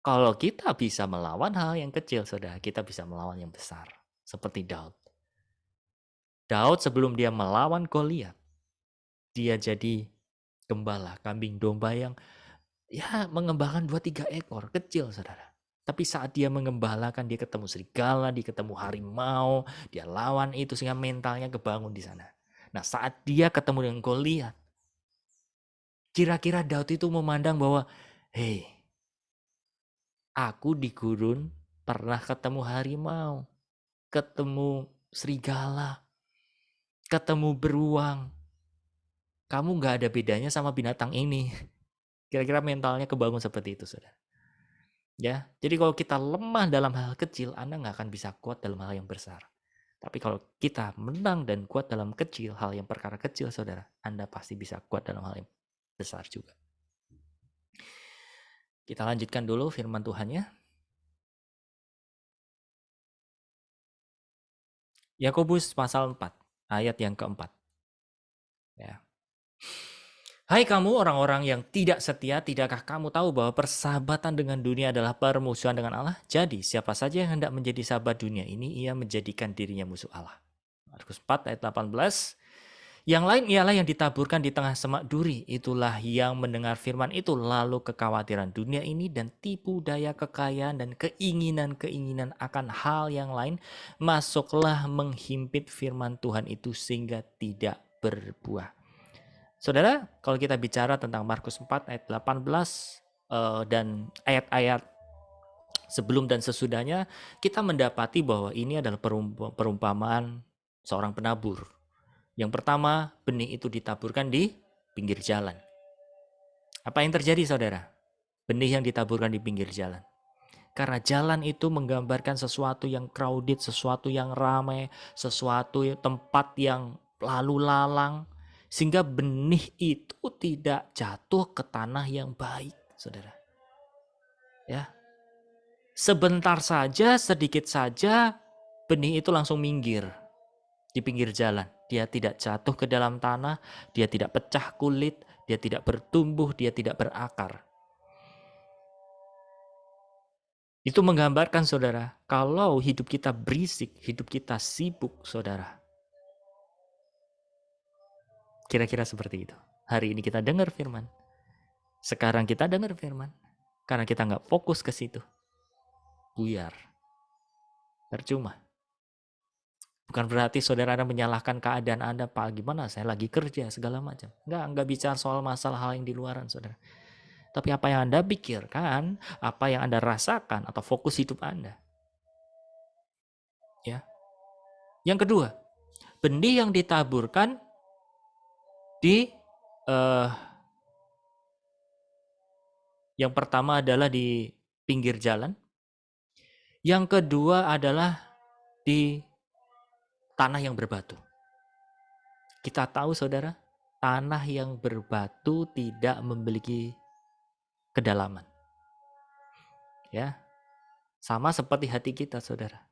Kalau kita bisa melawan hal yang kecil, saudara, kita bisa melawan yang besar. Seperti Daud. Daud sebelum dia melawan Goliat, dia jadi gembala, kambing domba yang ya mengembalakan 2-3 ekor, kecil saudara. Tapi saat dia mengembalakan, dia ketemu serigala, dia ketemu harimau, dia lawan itu sehingga mentalnya kebangun di sana. Nah, saat dia ketemu dengan Goliat, kira-kira Daud itu memandang bahwa, hei, aku di gurun pernah ketemu harimau, ketemu serigala, ketemu beruang. Kamu nggak ada bedanya sama binatang ini. Kira-kira mentalnya kebangun seperti itu, saudara. Ya, jadi kalau kita lemah dalam hal kecil, Anda nggak akan bisa kuat dalam hal yang besar. Tapi kalau kita menang dan kuat dalam kecil, hal yang perkara kecil, saudara, Anda pasti bisa kuat dalam hal yang besar juga. Kita lanjutkan dulu firman Tuhannya. Yakobus pasal 4, ayat yang keempat. Ya. Hai kamu orang-orang yang tidak setia, tidakkah kamu tahu bahwa persahabatan dengan dunia adalah permusuhan dengan Allah? Jadi siapa saja yang hendak menjadi sahabat dunia ini, ia menjadikan dirinya musuh Allah. Markus 4 ayat 18. Yang lain ialah yang ditaburkan di tengah semak duri. Itulah yang mendengar firman itu, lalu kekhawatiran dunia ini dan tipu daya kekayaan dan keinginan-keinginan akan hal yang lain masuklah menghimpit firman Tuhan itu sehingga tidak berbuah. Saudara, kalau kita bicara tentang Markus 4 ayat 18 dan ayat-ayat sebelum dan sesudahnya, kita mendapati bahwa ini adalah perumpamaan seorang penabur. Yang pertama, benih itu ditaburkan di pinggir jalan. Apa yang terjadi, saudara? Benih yang ditaburkan di pinggir jalan. Karena jalan itu menggambarkan sesuatu yang crowded, sesuatu yang ramai, sesuatu tempat yang lalu lalang, sehingga benih itu tidak jatuh ke tanah yang baik, saudara. Ya, sebentar saja, sedikit saja, benih itu langsung minggir di pinggir jalan. Dia tidak jatuh ke dalam tanah, dia tidak pecah kulit, dia tidak bertumbuh, dia tidak berakar. Itu menggambarkan, saudara, kalau hidup kita berisik, hidup kita sibuk, saudara. Kira-kira seperti itu. Hari ini kita dengar firman. Sekarang kita dengar firman. Karena kita nggak fokus ke situ. Buyar. Percuma. Bukan berarti saudara Anda menyalahkan keadaan Anda, Pak gimana saya lagi kerja segala macam. Enggak bicara soal masalah hal yang di luaran saudara. Tapi apa yang Anda pikirkan, apa yang Anda rasakan atau fokus hidup Anda. Ya. Yang kedua, benih yang ditaburkan di yang pertama adalah di pinggir jalan. Yang kedua adalah di tanah yang berbatu. Kita tahu saudara, tanah yang berbatu tidak memiliki kedalaman. Ya. Sama seperti hati kita saudara.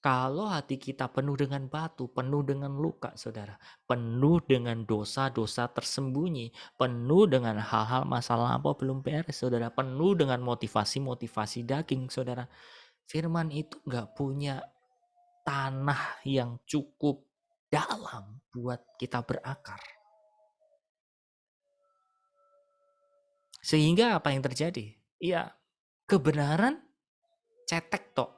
Kalau hati kita penuh dengan batu, penuh dengan luka saudara, penuh dengan dosa-dosa tersembunyi, penuh dengan hal-hal masa lampau belum beres saudara, penuh dengan motivasi-motivasi daging saudara. Firman itu nggak punya tanah yang cukup dalam buat kita berakar. Sehingga apa yang terjadi? Ya, kebenaran cetek tok.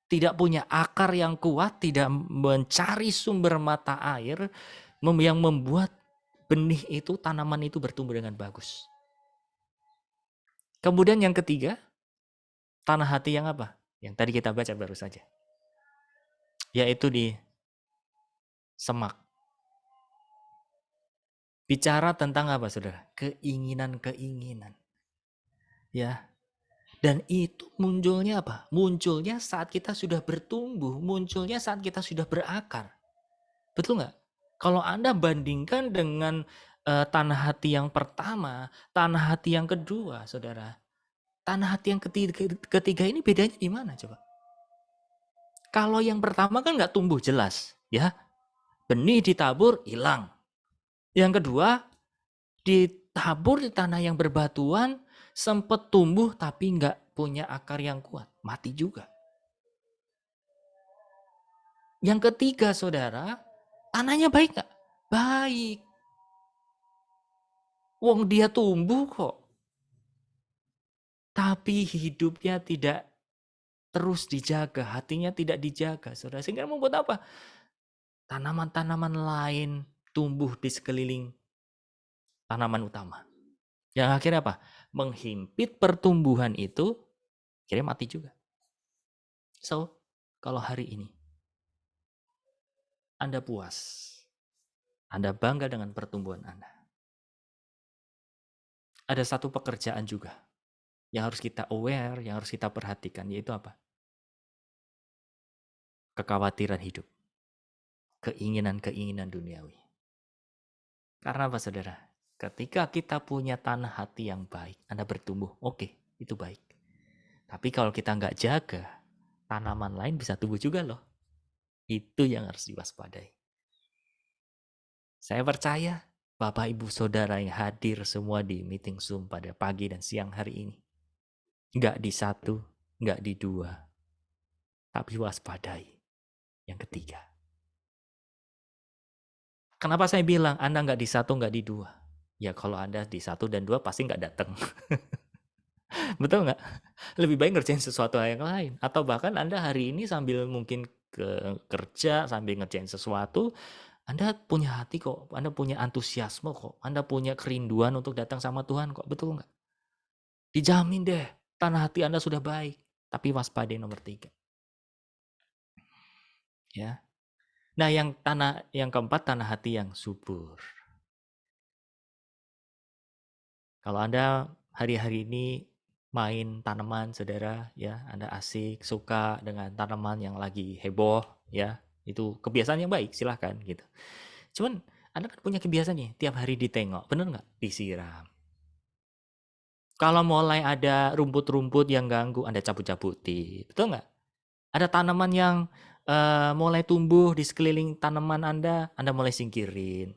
Tidak punya akar yang kuat, tidak mencari sumber mata air yang membuat benih itu, tanaman itu bertumbuh dengan bagus. Kemudian yang ketiga, tanah hati yang apa? Yang tadi kita baca baru saja. Yaitu di semak. Bicara tentang apa saudara? Keinginan-keinginan. Ya. Dan itu munculnya apa? Munculnya saat kita sudah bertumbuh, munculnya saat kita sudah berakar. Betul nggak? Kalau Anda bandingkan dengan tanah hati yang pertama, tanah hati yang kedua, saudara. Tanah hati yang ketiga ini bedanya di mana coba? Kalau yang pertama kan nggak tumbuh jelas, ya. Benih ditabur, hilang. Yang kedua, ditabur di tanah yang berbatuan, sempat tumbuh tapi nggak punya akar yang kuat, mati juga. Yang ketiga saudara, tanahnya baik nggak? Baik. Wong dia tumbuh kok. Tapi hidupnya tidak terus dijaga, hatinya tidak dijaga saudara. Sehingga membuat apa? Tanaman-tanaman lain tumbuh di sekeliling tanaman utama. Yang akhirnya apa? Menghimpit pertumbuhan itu, akhirnya mati juga. So, kalau hari ini Anda puas, Anda bangga dengan pertumbuhan Anda. Ada satu pekerjaan juga yang harus kita aware, yang harus kita perhatikan, yaitu apa? Kekhawatiran hidup. Keinginan-keinginan duniawi. Karena apa saudara? Ketika kita punya tanah hati yang baik, Anda bertumbuh, oke, itu baik. Tapi kalau kita nggak jaga, tanaman lain bisa tumbuh juga loh. Itu yang harus diwaspadai. Saya percaya Bapak Ibu Saudara yang hadir semua di meeting Zoom pada pagi dan siang hari ini. Nggak di satu, nggak di dua. Tapi waspadai yang ketiga. Kenapa saya bilang Anda nggak di satu, nggak di dua? Ya kalau Anda di satu dan dua pasti nggak datang. Betul nggak? Lebih baik ngerjain sesuatu yang lain. Atau bahkan Anda hari ini sambil mungkin kerja, sambil ngerjain sesuatu, Anda punya hati kok, Anda punya antusiasme kok, Anda punya kerinduan untuk datang sama Tuhan kok, betul nggak? Dijamin deh, tanah hati Anda sudah baik. Tapi waspadai nomor 3. Ya. Nah yang keempat, tanah hati yang subur. Kalau Anda hari-hari ini main tanaman saudara, ya Anda asik, suka dengan tanaman yang lagi heboh, ya itu kebiasaan yang baik, silahkan gitu. Cuman Anda kan punya kebiasaan nih, tiap hari ditengok, bener nggak? Disiram. Kalau mulai ada rumput-rumput yang ganggu, Anda cabut-cabuti, betul nggak? Ada tanaman yang mulai tumbuh di sekeliling tanaman Anda mulai singkirin,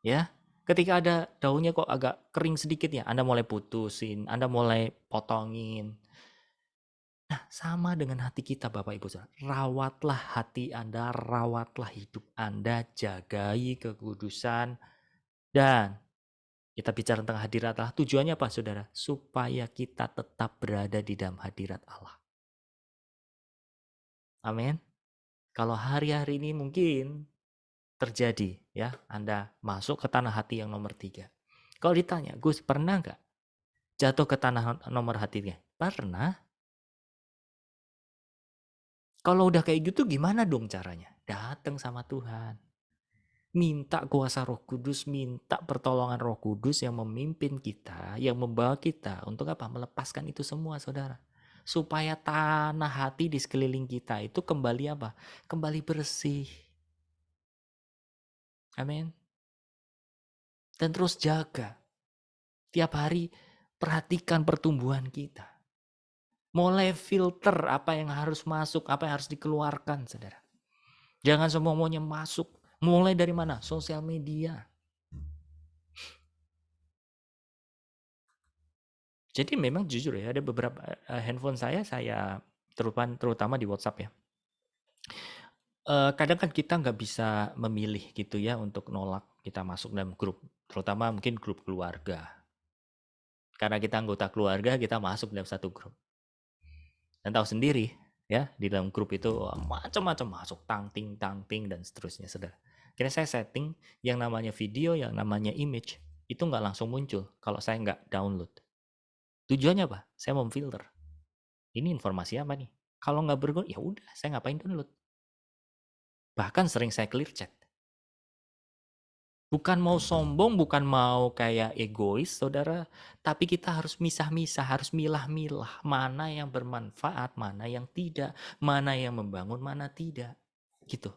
ya. Ketika ada daunnya kok agak kering sedikit ya, Anda mulai putusin, Anda mulai potongin. Nah, sama dengan hati kita Bapak Ibu Saudara. Rawatlah hati Anda, rawatlah hidup Anda, jagai kekudusan. Dan kita bicara tentang hadirat Allah, tujuannya apa Saudara? Supaya kita tetap berada di dalam hadirat Allah. Amin. Kalau hari-hari ini mungkin terjadi ya, Anda masuk ke tanah hati yang nomor 3. Kalau ditanya, Gus pernah nggak jatuh ke tanah nomor hatinya? Pernah. Kalau udah kayak gitu gimana dong caranya? Datang sama Tuhan. Minta kuasa Roh Kudus, minta pertolongan Roh Kudus yang memimpin kita, yang membawa kita untuk apa? Melepaskan itu semua, saudara. Supaya tanah hati di sekeliling kita itu kembali apa? Kembali bersih. Amin. Dan terus jaga. Tiap hari perhatikan pertumbuhan kita. Mulai filter apa yang harus masuk, apa yang harus dikeluarkan, saudara. Jangan semuanya masuk. Mulai dari mana? Sosial media. Jadi memang jujur ya, ada beberapa handphone saya terutama di WhatsApp ya. Kadang kan kita nggak bisa memilih gitu ya untuk nolak kita masuk dalam grup, terutama mungkin grup keluarga. Karena kita anggota keluarga, kita masuk dalam satu grup. Dan tahu sendiri ya, di dalam grup itu macam-macam masuk, tang ting dan seterusnya, saudara. Akhirnya saya setting yang namanya video, yang namanya image, itu nggak langsung muncul kalau saya nggak download. Tujuannya apa? Saya mau filter. Ini informasi apa nih? Kalau nggak berguna, ya udah, saya ngapain download. Bahkan sering saya clear chat. Bukan mau sombong, bukan mau kayak egois, saudara. Tapi kita harus misah-misah, harus milah-milah. Mana yang bermanfaat, mana yang tidak. Mana yang membangun, mana tidak. Gitu.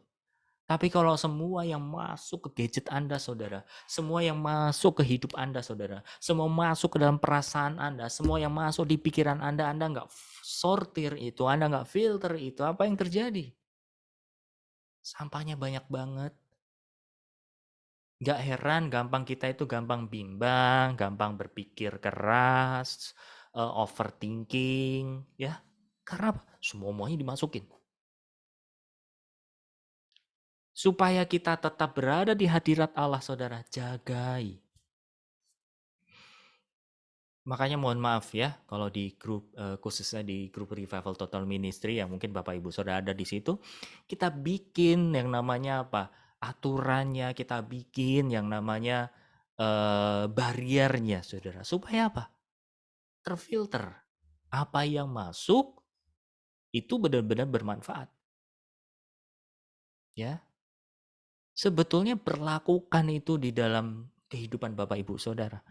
Tapi kalau semua yang masuk ke gadget Anda, saudara. Semua yang masuk ke hidup Anda, saudara. Semua masuk ke dalam perasaan Anda. Semua yang masuk di pikiran Anda nggak sortir itu. Anda nggak filter itu. Apa yang terjadi? Sampahnya banyak banget. Gak heran gampang kita itu gampang bimbang, gampang berpikir keras, overthinking, ya. Karena apa? Semuanya dimasukin. Supaya kita tetap berada di hadirat Allah, saudara, jagai. Makanya mohon maaf ya, kalau di grup, khususnya di grup Revival Total Ministry yang mungkin Bapak Ibu Saudara ada di situ, kita bikin yang namanya apa? Aturannya, kita bikin yang namanya bariernya, saudara. Supaya apa? Terfilter. Apa yang masuk itu benar-benar bermanfaat. Ya, sebetulnya perlakukan itu di dalam kehidupan Bapak Ibu Saudara.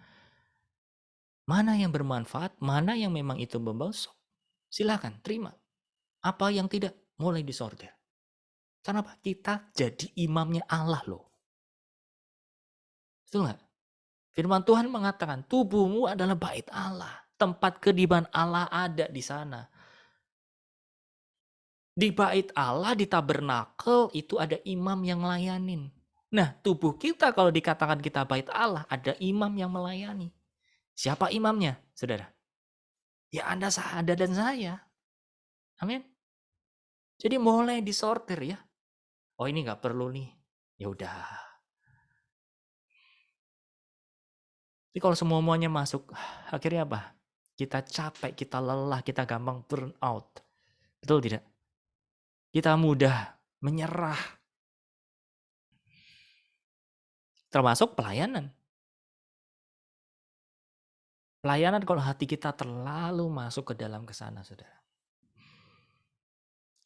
Mana yang bermanfaat, mana yang memang itu membawa, silakan terima. Apa yang tidak, mulai disortir. Kenapa? Kita jadi imamnya Allah loh. Betul nggak? Firman Tuhan mengatakan, tubuhmu adalah bait Allah. Tempat kediaman Allah ada di sana. Di bait Allah, di tabernakel, itu ada imam yang melayanin. Nah, tubuh kita kalau dikatakan kita bait Allah, ada imam yang melayani. Siapa imamnya, saudara? Ya Anda dan saya. Amin. Jadi mulai disortir ya. Oh ini nggak perlu nih. Ya udah. Jadi kalau semuanya masuk, akhirnya apa? Kita capek, kita lelah, kita gampang burn out. Betul tidak? Kita mudah menyerah. Termasuk pelayanan. Pelayanan kalau hati kita terlalu masuk ke dalam kesana, saudara.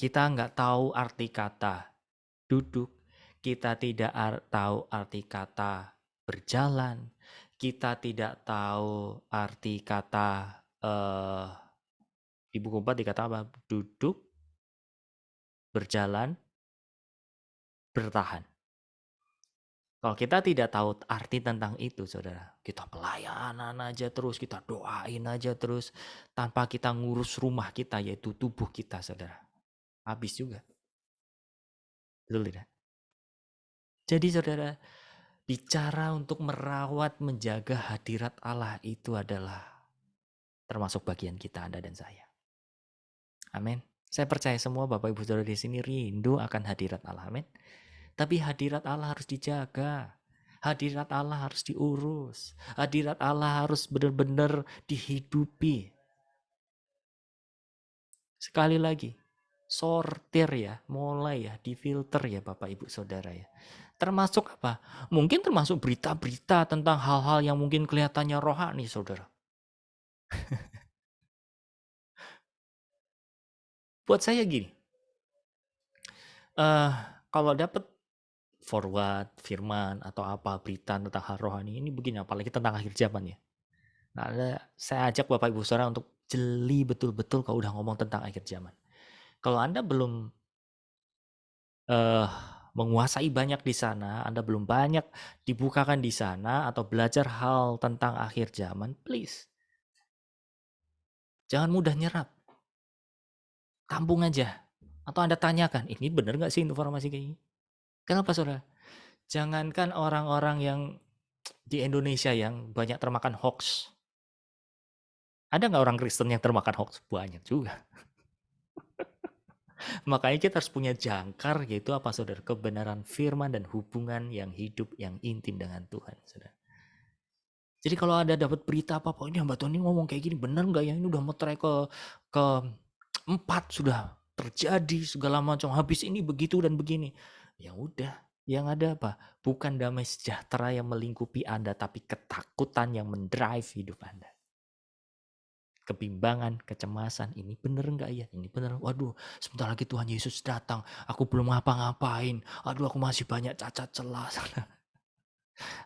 Kita nggak tahu arti kata duduk. Kita tidak tahu arti kata berjalan. Kita tidak tahu arti kata di buku 4 dikata apa? Duduk, berjalan, bertahan. Kalau kita tidak tahu arti tentang itu, saudara, kita pelayanan aja terus, kita doain aja terus, tanpa kita ngurus rumah kita, yaitu tubuh kita, saudara. Habis juga. Betul tidak? Jadi, saudara, bicara untuk merawat, menjaga hadirat Allah itu adalah termasuk bagian kita, Anda dan saya. Amin. Saya percaya semua Bapak Ibu Saudara di sini rindu akan hadirat Allah. Amin. Tapi hadirat Allah harus dijaga. Hadirat Allah harus diurus. Hadirat Allah harus benar-benar dihidupi. Sekali lagi, sortir ya, mulai ya, difilter ya Bapak Ibu Saudara ya. Termasuk apa? Mungkin termasuk berita-berita tentang hal-hal yang mungkin kelihatannya rohani Saudara. Buat saya gini, eh kalau dapat forward, firman, atau apa berita tentang hal rohani ini begini, apalagi tentang akhir zaman ya. Nah, saya ajak Bapak Ibu Saudara untuk jeli betul-betul kalau udah ngomong tentang akhir zaman. Kalau Anda belum eh menguasai banyak di sana, Anda belum banyak dibukakan di sana atau belajar hal tentang akhir zaman, please jangan mudah nyerap. Tampung aja. Atau Anda tanyakan, ini benar nggak sih informasi kayak gini? Kenapa Saudara? Jangankan orang-orang yang di Indonesia yang banyak termakan hoax. Ada nggak orang Kristen yang termakan hoax? Banyak juga. Makanya kita harus punya jangkar, yaitu apa Saudara? Kebenaran firman dan hubungan yang hidup, yang intim dengan Tuhan Saudara. Jadi kalau ada dapat berita apa-apa, ini hamba Tuhan ini ngomong kayak gini, benar nggak ya? Ini udah meterai ke 4 sudah terjadi segala macam. Habis ini begitu dan begini. Ya udah, yang ada apa? Bukan damai sejahtera yang melingkupi Anda, tapi ketakutan yang mendrive hidup Anda. Kebimbangan, kecemasan, ini bener nggak ya? Ini bener, waduh sebentar lagi Tuhan Yesus datang, aku belum ngapa-ngapain, aduh aku masih banyak cacat celah.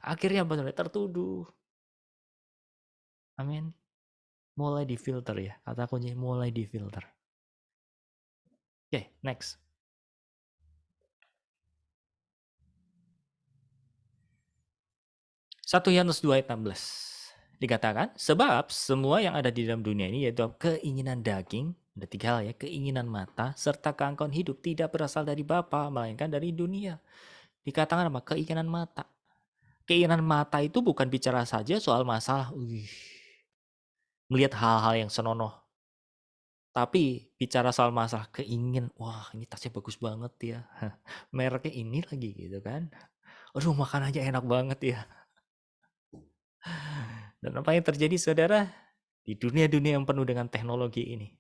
Akhirnya apa? Tertuduh. Amin. Mulai difilter ya, kata kunci mulai difilter. Oke, next. 1 Yohanes 2 ayat 16. Dikatakan, sebab semua yang ada di dalam dunia ini yaitu keinginan daging, ada 3 hal ya, keinginan mata, serta keangkuhan hidup tidak berasal dari Bapa, melainkan dari dunia. Dikatakan apa? Keinginan mata. Keinginan mata itu bukan bicara saja soal masalah, melihat hal-hal yang senonoh. Tapi bicara soal masalah keingin, wah ini tasnya bagus banget ya, mereknya ini lagi gitu kan. Aduh makan aja enak banget ya. Dan apa yang terjadi saudara? Di dunia-dunia yang penuh dengan teknologi ini,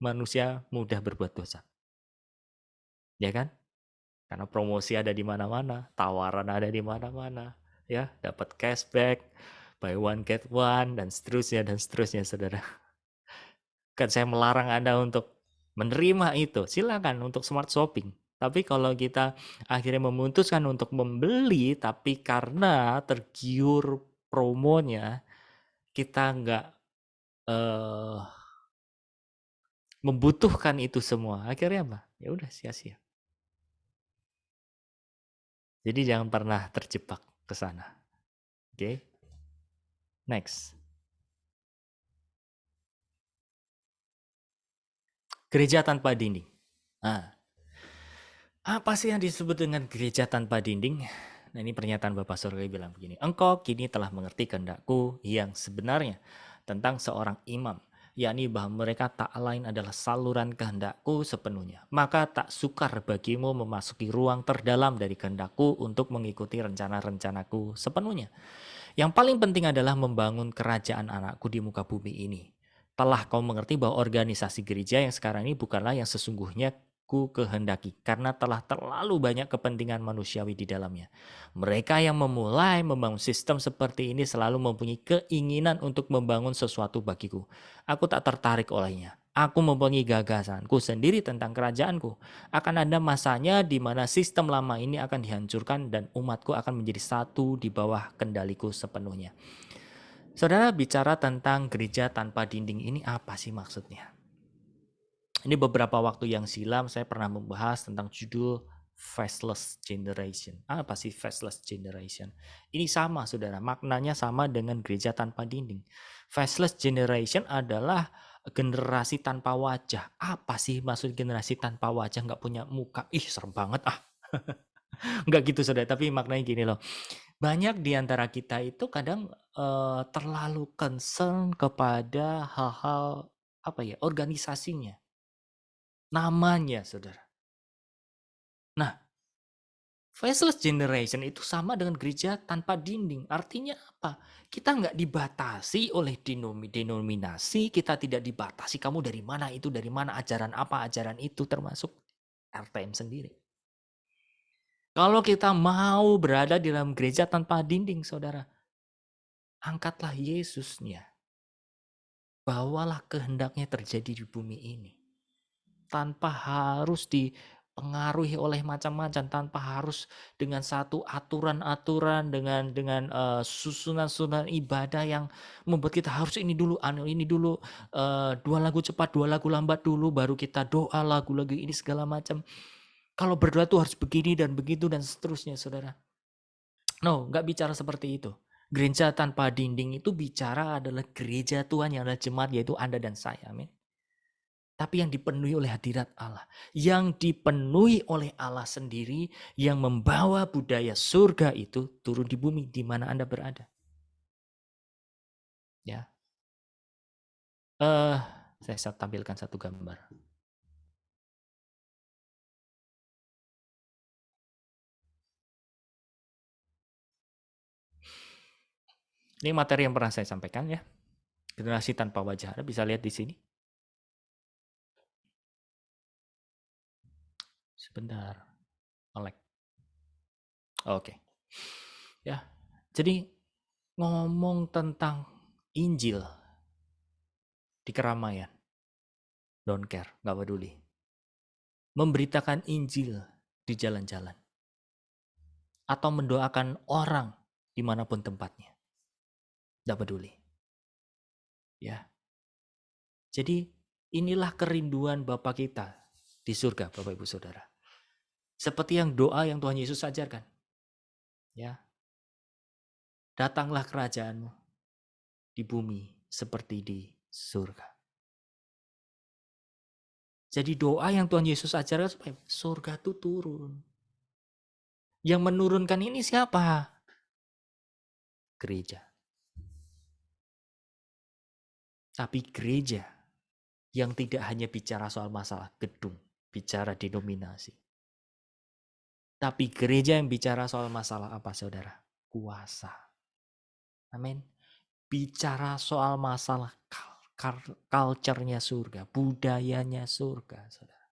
manusia mudah berbuat dosa. Ya kan? Karena promosi ada di mana-mana, tawaran ada di mana-mana, ya, dapat cashback, buy one get one dan seterusnya saudara. Kan saya melarang Anda untuk menerima itu, silakan untuk smart shopping. Tapi kalau kita akhirnya memutuskan untuk membeli, tapi karena tergiur promonya, kita nggak eh, membutuhkan itu semua. Akhirnya apa? Ya udah sia-sia. Jadi jangan pernah terjebak ke sana. Oke, next. Gereja tanpa dinding. Nah, apa sih yang disebut dengan gereja tanpa dinding? Nah, ini pernyataan Bapak Surgawi bilang begini. Engkau kini telah mengerti kehendakku yang sebenarnya tentang seorang imam, yakni bahwa mereka tak lain adalah saluran kehendakku sepenuhnya. Maka tak sukar bagimu memasuki ruang terdalam dari kehendakku untuk mengikuti rencana-rencanaku sepenuhnya. Yang paling penting adalah membangun kerajaan anakku di muka bumi ini. Telah kau mengerti bahwa organisasi gereja yang sekarang ini bukanlah yang sesungguhnya ku kehendaki, karena telah terlalu banyak kepentingan manusiawi di dalamnya. Mereka yang memulai membangun sistem seperti ini selalu mempunyai keinginan untuk membangun sesuatu bagiku. Aku tak tertarik olehnya. Aku mempunyai gagasanku sendiri tentang kerajaanku. Akan ada masanya di mana sistem lama ini akan dihancurkan dan umatku akan menjadi satu di bawah kendaliku sepenuhnya. Saudara bicara tentang gereja tanpa dinding ini apa sih maksudnya? Ini beberapa waktu yang silam saya pernah membahas tentang judul Faceless Generation. Apa sih Faceless Generation? Ini sama saudara, maknanya sama dengan gereja tanpa dinding. Faceless Generation adalah generasi tanpa wajah. Apa sih maksud generasi tanpa wajah, nggak punya muka? Ih serem banget ah. Nggak gitu saudara, tapi maknanya gini loh. Banyak di antara kita itu kadang terlalu concern kepada hal-hal apa ya, organisasinya, namanya saudara. Nah, Faceless generation itu sama dengan gereja tanpa dinding. Artinya apa? Kita nggak dibatasi oleh denominasi, kita tidak dibatasi kamu dari mana itu, dari mana ajaran apa, ajaran itu, termasuk RTM sendiri. Kalau kita mau berada di dalam gereja tanpa dinding, saudara, angkatlah Yesusnya. Bawalah kehendaknya terjadi di bumi ini. Tanpa harus dipengaruhi oleh macam-macam, tanpa harus dengan satu aturan-aturan, dengan susunan-susunan ibadah yang membuat kita harus ini dulu, ini dulu, 2 lagu cepat, 2 lagu lambat dulu, baru kita doa lagu-lagu ini segala macam. Kalau berdoa tuh harus begini dan begitu dan seterusnya, saudara. No, nggak bicara seperti itu. Gereja tanpa dinding itu bicara adalah gereja Tuhan yang adalah jemaat, yaitu Anda dan saya. Amin. Tapi yang dipenuhi oleh hadirat Allah. Yang dipenuhi oleh Allah sendiri, yang membawa budaya surga itu turun di bumi di mana Anda berada. Ya. Saya tampilkan satu gambar. Ini materi yang pernah saya sampaikan ya. Generasi tanpa wajah. Anda bisa lihat di sini. Sebentar. Melek. Oke. Ya. Jadi ngomong tentang Injil di keramaian. Don't care, nggak peduli. Memberitakan Injil di jalan-jalan. Atau mendoakan orang dimanapun tempatnya. Nggak peduli. Ya. Jadi inilah kerinduan Bapa kita di surga, Bapak Ibu Saudara. Seperti yang doa yang Tuhan Yesus ajarkan. Ya. Datanglah kerajaanmu di bumi seperti di surga. Jadi doa yang Tuhan Yesus ajarkan supaya surga itu turun. Yang menurunkan ini siapa? Gereja. Tapi gereja yang tidak hanya bicara soal masalah gedung, bicara denominasi. Tapi gereja yang bicara soal masalah apa, saudara? Kuasa. Amin. Bicara soal masalah culture-nya surga, budayanya surga, saudara.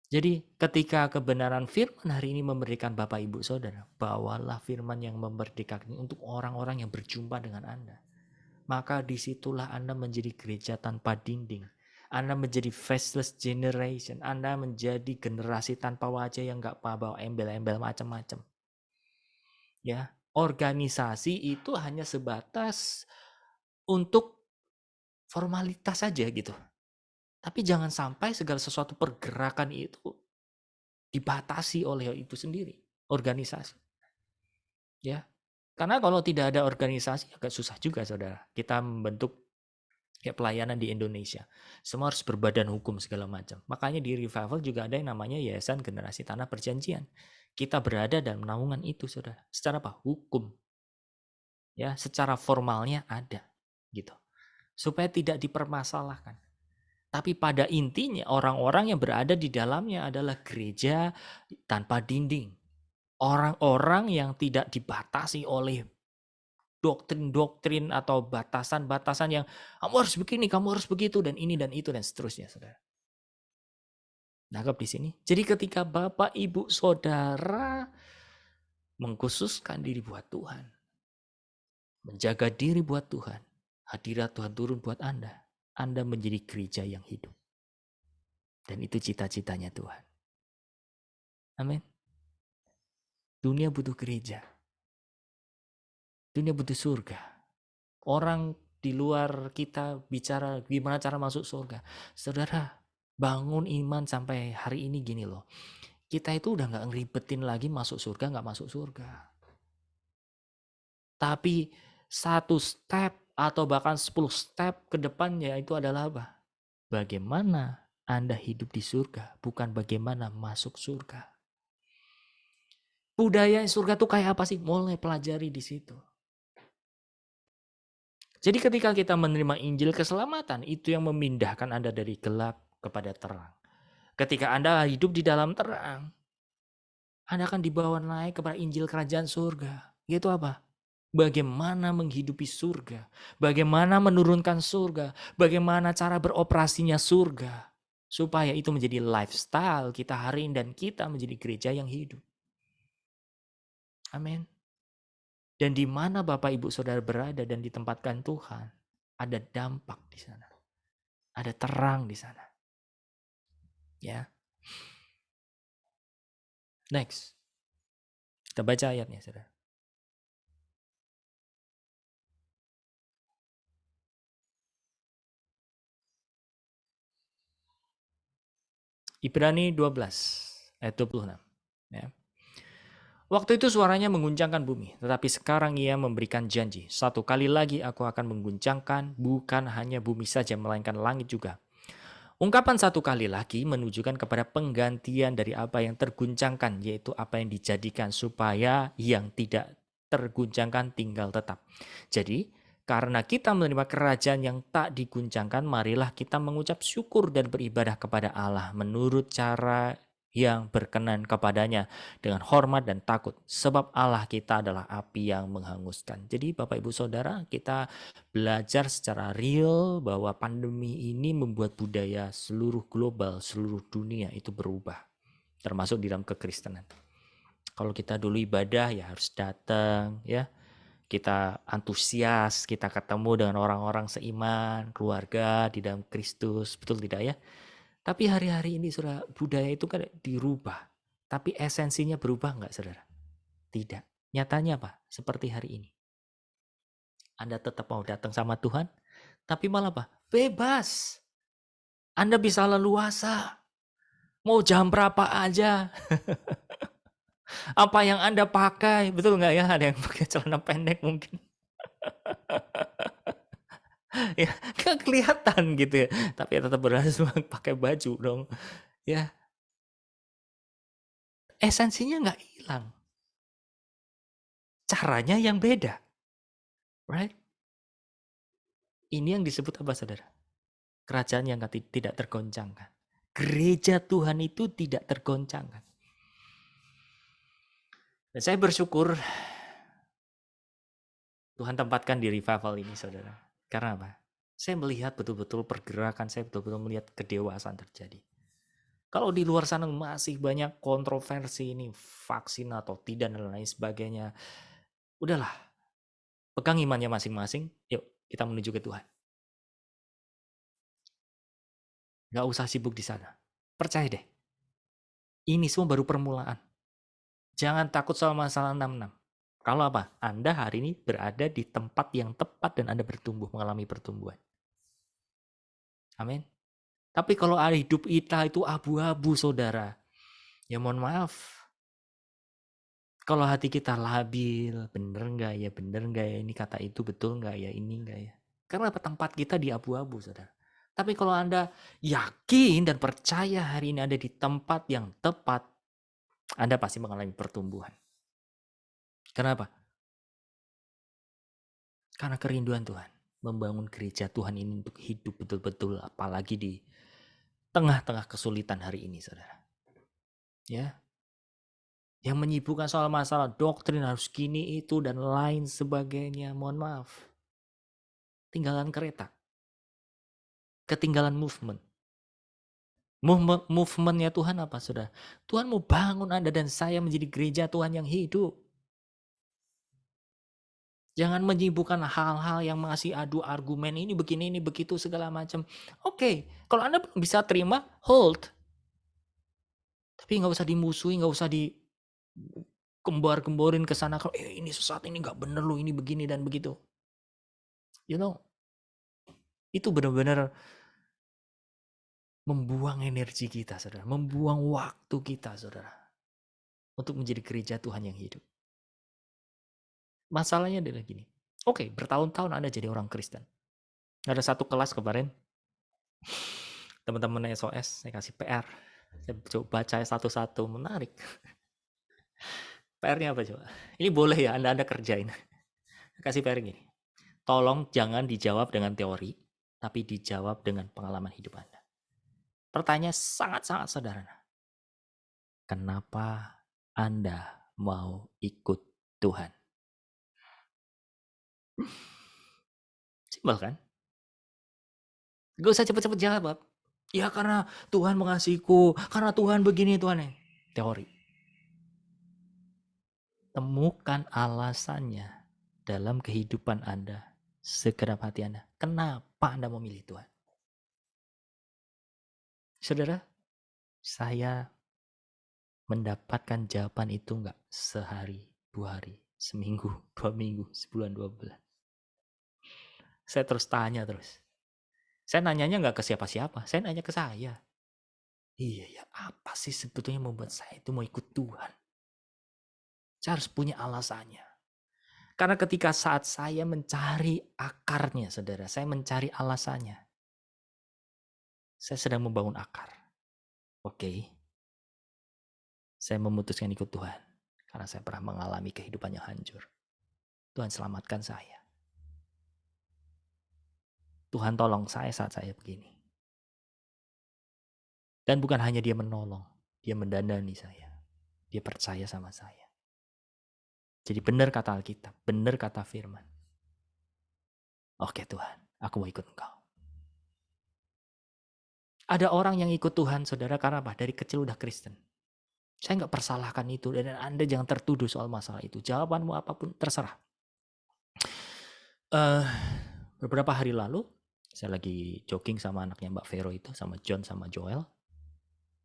Jadi ketika kebenaran firman hari ini memberikan Bapak Ibu Saudara, bawalah firman yang memerdekakan untuk orang-orang yang berjumpa dengan Anda. Maka disitulah Anda menjadi gereja tanpa dinding. Anda menjadi faceless generation. Anda menjadi generasi tanpa wajah yang gak bawa embel-embel macam-macam. Ya, organisasi itu hanya sebatas untuk formalitas saja gitu. Tapi jangan sampai segala sesuatu pergerakan itu dibatasi oleh itu sendiri, organisasi. Ya. Karena kalau tidak ada organisasi agak susah juga, saudara. Kita membentuk kayak pelayanan di Indonesia. Semua harus berbadan hukum segala macam. Makanya di Revival juga ada yang namanya Yayasan Generasi Tanah Perjanjian. Kita berada dalam naungan itu, saudara. Secara apa? Hukum. Ya, secara formalnya ada, gitu. Supaya tidak dipermasalahkan. Tapi pada intinya orang-orang yang berada di dalamnya adalah gereja tanpa dinding. Orang-orang yang tidak dibatasi oleh doktrin-doktrin atau batasan-batasan yang kamu harus begini, kamu harus begitu, dan ini dan itu dan seterusnya, saudara. Nangkap di sini. Jadi ketika Bapak, Ibu, Saudara mengkhususkan diri buat Tuhan, menjaga diri buat Tuhan, hadirat Tuhan turun buat Anda menjadi gereja yang hidup. Dan itu cita-citanya Tuhan. Amin. Dunia butuh gereja. Dunia butuh surga. Orang di luar kita bicara gimana cara masuk surga. Saudara, bangun iman sampai hari ini gini loh. Kita itu udah gak ngeribetin lagi masuk surga, gak masuk surga. Tapi satu step atau bahkan 10 step ke depannya itu adalah apa? Bagaimana Anda hidup di surga, bukan bagaimana masuk surga. Budaya surga itu kayak apa sih? Mulai pelajari di situ. Jadi ketika kita menerima Injil keselamatan, itu yang memindahkan Anda dari gelap kepada terang. Ketika Anda hidup di dalam terang, Anda akan dibawa naik kepada Injil Kerajaan Surga. Yaitu apa? Bagaimana menghidupi surga. Bagaimana menurunkan surga. Bagaimana cara beroperasinya surga. Supaya itu menjadi lifestyle kita hari ini dan kita menjadi gereja yang hidup. Amin. Dan di mana Bapak Ibu Saudara berada dan ditempatkan Tuhan, ada dampak di sana. Ada terang di sana. Ya. Next. Kita baca ayatnya, Saudara. Ibrani 12 ayat 26. Ya. Waktu itu suaranya mengguncangkan bumi, tetapi sekarang ia memberikan janji. Satu kali lagi aku akan mengguncangkan bukan hanya bumi saja, melainkan langit juga. Ungkapan satu kali lagi menunjukkan kepada penggantian dari apa yang terguncangkan, yaitu apa yang dijadikan supaya yang tidak terguncangkan tinggal tetap. Jadi, karena kita menerima kerajaan yang tak diguncangkan, marilah kita mengucap syukur dan beribadah kepada Allah menurut cara yang berkenan kepadanya dengan hormat dan takut. Sebab Allah kita adalah api yang menghanguskan. Jadi Bapak Ibu Saudara, kita belajar secara real bahwa pandemi ini membuat budaya seluruh global, seluruh dunia itu berubah. Termasuk di dalam kekristenan. Kalau kita dulu ibadah ya harus datang ya. Kita antusias, kita ketemu dengan orang-orang seiman, keluarga di dalam Kristus, betul tidak ya? Tapi hari-hari ini saudara, budaya itu kan dirubah. Tapi esensinya berubah enggak saudara? Tidak. Nyatanya apa? Seperti hari ini. Anda tetap mau datang sama Tuhan, tapi malah apa? Bebas. Anda bisa leluasa. Mau jam berapa aja. Apa yang Anda pakai, betul nggak ya? Ada yang pakai celana pendek mungkin. Ya, nggak kelihatan gitu ya. Tapi ya tetap berharus pakai baju dong. Ya, esensinya nggak hilang. Caranya yang beda. Right? Ini yang disebut apa saudara? Kerajaan yang tidak tergoncangkan. Gereja Tuhan itu tidak tergoncangkan. Dan saya bersyukur Tuhan tempatkan di revival ini saudara. Karena apa? Saya melihat betul-betul pergerakan, saya betul-betul melihat kedewasaan terjadi. Kalau di luar sana masih banyak kontroversi ini, vaksin atau tidak dan lain sebagainya. Udahlah, pegang imannya masing-masing, yuk kita menuju ke Tuhan. Gak usah sibuk di sana. Percaya deh, ini semua baru permulaan. Jangan takut sama masalah 66. Kalau apa? Anda hari ini berada di tempat yang tepat dan Anda bertumbuh, mengalami pertumbuhan. Amin. Tapi kalau hidup kita itu abu-abu saudara, ya mohon maaf. Kalau hati kita labil, bener nggak ya, ini kata itu betul nggak ya, ini nggak ya. Karena tempat kita di abu-abu saudara. Tapi kalau Anda yakin dan percaya hari ini ada di tempat yang tepat, Anda pasti mengalami pertumbuhan. Kenapa? Karena kerinduan Tuhan. Membangun gereja Tuhan ini untuk hidup betul-betul, apalagi di tengah-tengah kesulitan hari ini saudara. Ya, yang menyibukkan soal masalah doktrin harus gini itu dan lain sebagainya, mohon maaf. Tinggalan kereta. Ketinggalan movement. Movementnya Tuhan apa saudara? Tuhan mau bangun Anda dan saya menjadi gereja Tuhan yang hidup. Jangan menyibukkan hal-hal yang masih adu argumen ini begini ini begitu segala macam. Oke, kalau Anda belum bisa terima, hold. Tapi nggak usah dimusuhi, nggak usah di gembar-gemborin ke sana kalau ini sesat, ini nggak bener loh, ini begini dan begitu. You know, itu benar-benar membuang energi kita, saudara, membuang waktu kita, saudara, untuk menjadi gereja Tuhan yang hidup. Masalahnya adalah gini. Oke, bertahun-tahun Anda jadi orang Kristen. Ada satu kelas kemarin, teman-teman SOS, saya kasih PR. Saya coba baca satu-satu, menarik. PR-nya apa coba? Ini boleh ya Anda kerjain. Kasih PR gini. Tolong jangan dijawab dengan teori, tapi dijawab dengan pengalaman hidup Anda. Pertanyaan sangat-sangat sederhana. Kenapa Anda mau ikut Tuhan? Simpel kan? Gak usah cepet-cepet jawab. Ya karena Tuhan mengasihiku, karena Tuhan begini, Tuhan. Teori. Temukan alasannya dalam kehidupan Anda, segenap hati Anda. Kenapa Anda memilih Tuhan? Saudara, saya mendapatkan jawaban itu enggak sehari, 2 hari, seminggu, 2 minggu, sebulan, 2 bulan. Saya terus tanya terus. Saya nanyanya enggak ke siapa-siapa, saya nanya ke saya. Iya ya, apa sih sebetulnya membuat saya itu mau ikut Tuhan? Saya harus punya alasannya. Karena ketika saat saya mencari akarnya, saudara, saya mencari alasannya. Saya sedang membangun akar. Oke. Saya memutuskan ikut Tuhan. Karena saya pernah mengalami kehidupan yang hancur. Tuhan selamatkan saya. Tuhan tolong saya saat saya begini. Dan bukan hanya dia menolong. Dia mendandani saya. Dia percaya sama saya. Jadi benar kata Alkitab. Benar kata firman. Oke Tuhan, aku mau ikut Engkau. Ada orang yang ikut Tuhan, saudara, karena apa? Dari kecil udah Kristen. Saya nggak persalahkan itu. Dan Anda jangan tertuduh soal masalah itu. Jawabanmu apapun, terserah. Beberapa hari lalu, saya lagi jogging sama anaknya Mbak Vero itu, sama John, sama Joel.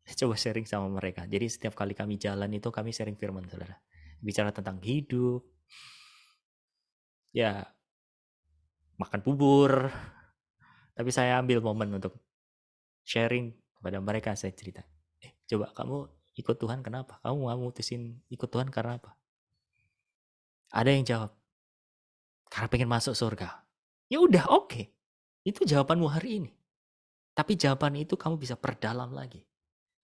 Saya coba sharing sama mereka. Jadi setiap kali kami jalan itu, kami sharing firman, saudara. Bicara tentang hidup. Ya, makan bubur. Tapi saya ambil momen untuk sharing kepada mereka. Saya cerita, coba kamu ikut Tuhan kenapa? Kamu mau mutusin ikut Tuhan karena apa? Ada yang jawab, karena pengen masuk surga. Ya udah, oke. Itu jawabanmu hari ini. Tapi jawaban itu kamu bisa perdalam lagi.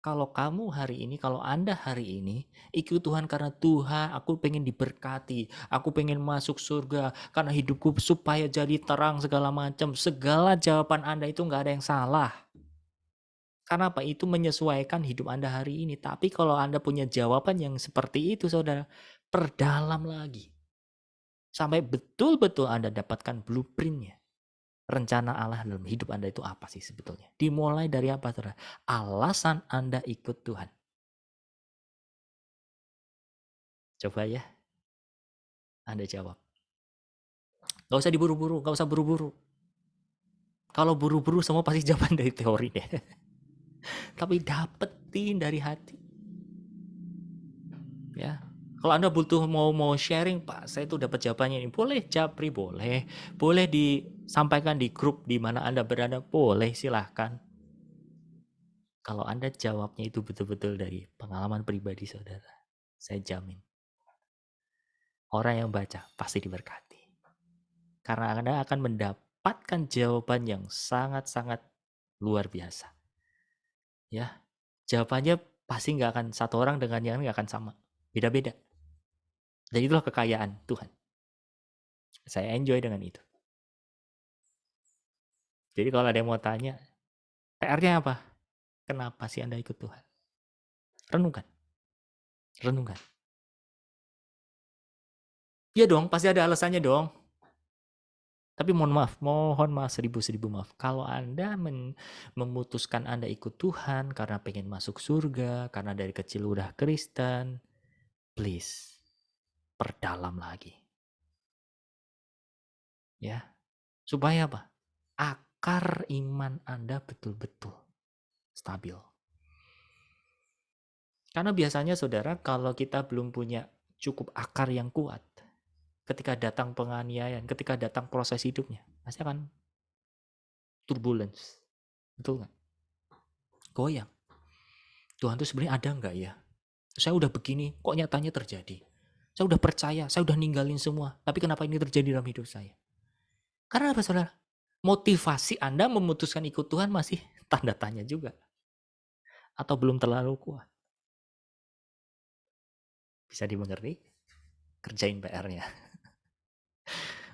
Kalau kamu hari ini, kalau Anda hari ini ikut Tuhan karena Tuhan, aku pengen diberkati, aku pengen masuk surga, karena hidupku supaya jadi terang segala macam. Segala jawaban Anda itu nggak ada yang salah. Karena apa? Itu menyesuaikan hidup Anda hari ini. Tapi kalau Anda punya jawaban yang seperti itu, saudara, perdalam lagi. Sampai betul-betul Anda dapatkan blueprint-nya. Rencana Allah dalam hidup Anda itu apa sih sebetulnya? Dimulai dari apa, saudara? Alasan Anda ikut Tuhan. Coba ya, Anda jawab. Gak usah diburu-buru, gak usah buru-buru. Kalau buru-buru semua pasti jawaban dari teori deh. Tapi dapetin dari hati. Ya, kalau Anda butuh mau sharing, Pak, saya tuh dapat jawabannya ini. Boleh japri, boleh. Boleh disampaikan di grup di mana Anda berada, boleh, silahkan. Kalau Anda jawabnya itu betul-betul dari pengalaman pribadi saudara, saya jamin. Orang yang baca pasti diberkati. Karena Anda akan mendapatkan jawaban yang sangat-sangat luar biasa. Ya, jawabannya pasti nggak akan satu orang dengan yang nggak akan sama. Beda-beda. Dan itulah kekayaan Tuhan. Saya enjoy dengan itu. Jadi kalau ada yang mau tanya, PR-nya apa? Kenapa sih Anda ikut Tuhan? Renungkan. Renungkan. Iya dong, pasti ada alasannya dong. Tapi mohon maaf, seribu maaf. Kalau Anda memutuskan Anda ikut Tuhan karena pengen masuk surga, karena dari kecil udah Kristen, please, perdalam lagi. Ya, supaya apa? Akar iman Anda betul-betul stabil. Karena biasanya saudara, kalau kita belum punya cukup akar yang kuat, ketika datang penganiayaan, ketika datang proses hidupnya, pasti akan turbulence. Betul nggak? Goyang. Tuhan itu sebenarnya ada nggak ya? Saya udah begini, kok nyatanya terjadi? Saya udah percaya, saya udah ninggalin semua. Tapi kenapa ini terjadi dalam hidup saya? Karena apa saudara? Motivasi Anda memutuskan ikut Tuhan masih tanda tanya juga. Atau belum terlalu kuat. Bisa dimengerti? Kerjain PR-nya.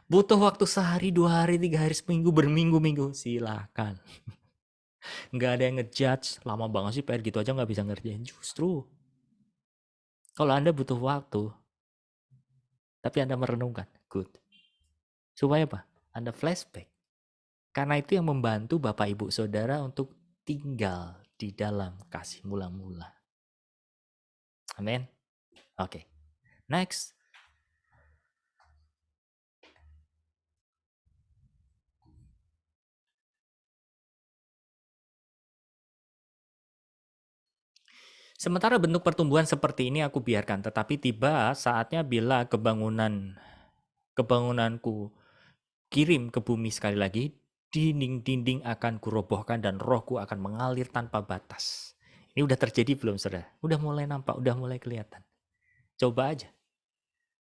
Butuh waktu sehari, 2 hari, 3 hari, seminggu, berminggu-minggu. Silakan. Nggak ada yang ngejudge. Lama banget sih PR gitu aja nggak bisa ngerjain. Justru Kalau Anda butuh waktu, tapi Anda merenungkan, good. Supaya apa? Anda flashback. Karena itu yang membantu Bapak Ibu Saudara untuk tinggal di dalam kasih mula-mula. Amin. Oke. Next. Sementara bentuk pertumbuhan seperti ini aku biarkan, tetapi tiba saatnya bila kebangunanku kirim ke bumi sekali lagi, dinding-dinding akan kurobohkan dan rohku akan mengalir tanpa batas. Ini udah terjadi belum, saudara? Udah mulai nampak, udah mulai kelihatan. Coba aja.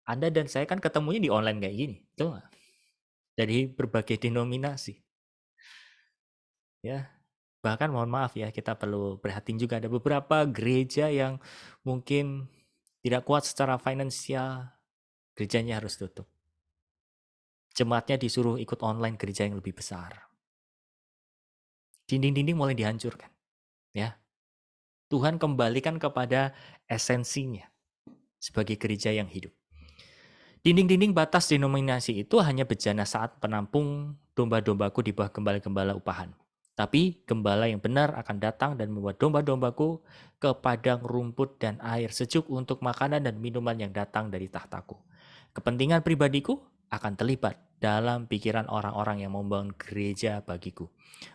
Anda dan saya kan ketemunya di online kayak gini, betul nggak? Dari berbagai denominasi. Ya, bahkan mohon maaf ya, kita perlu prihatin juga ada beberapa gereja yang mungkin tidak kuat secara finansial, gerejanya harus tutup. Jemaatnya disuruh ikut online gereja yang lebih besar. Dinding-dinding mulai dihancurkan. Ya, Tuhan kembalikan kepada esensinya sebagai gereja yang hidup. Dinding-dinding batas denominasi itu hanya bejana saat penampung domba-dombaku di bawah gembala-gembala upahan. Tapi gembala yang benar akan datang dan membawa domba-dombaku ke padang rumput dan air sejuk untuk makanan dan minuman yang datang dari tahtaku. Kepentingan pribadiku akan terlibat dalam pikiran orang-orang yang membangun gereja bagiku.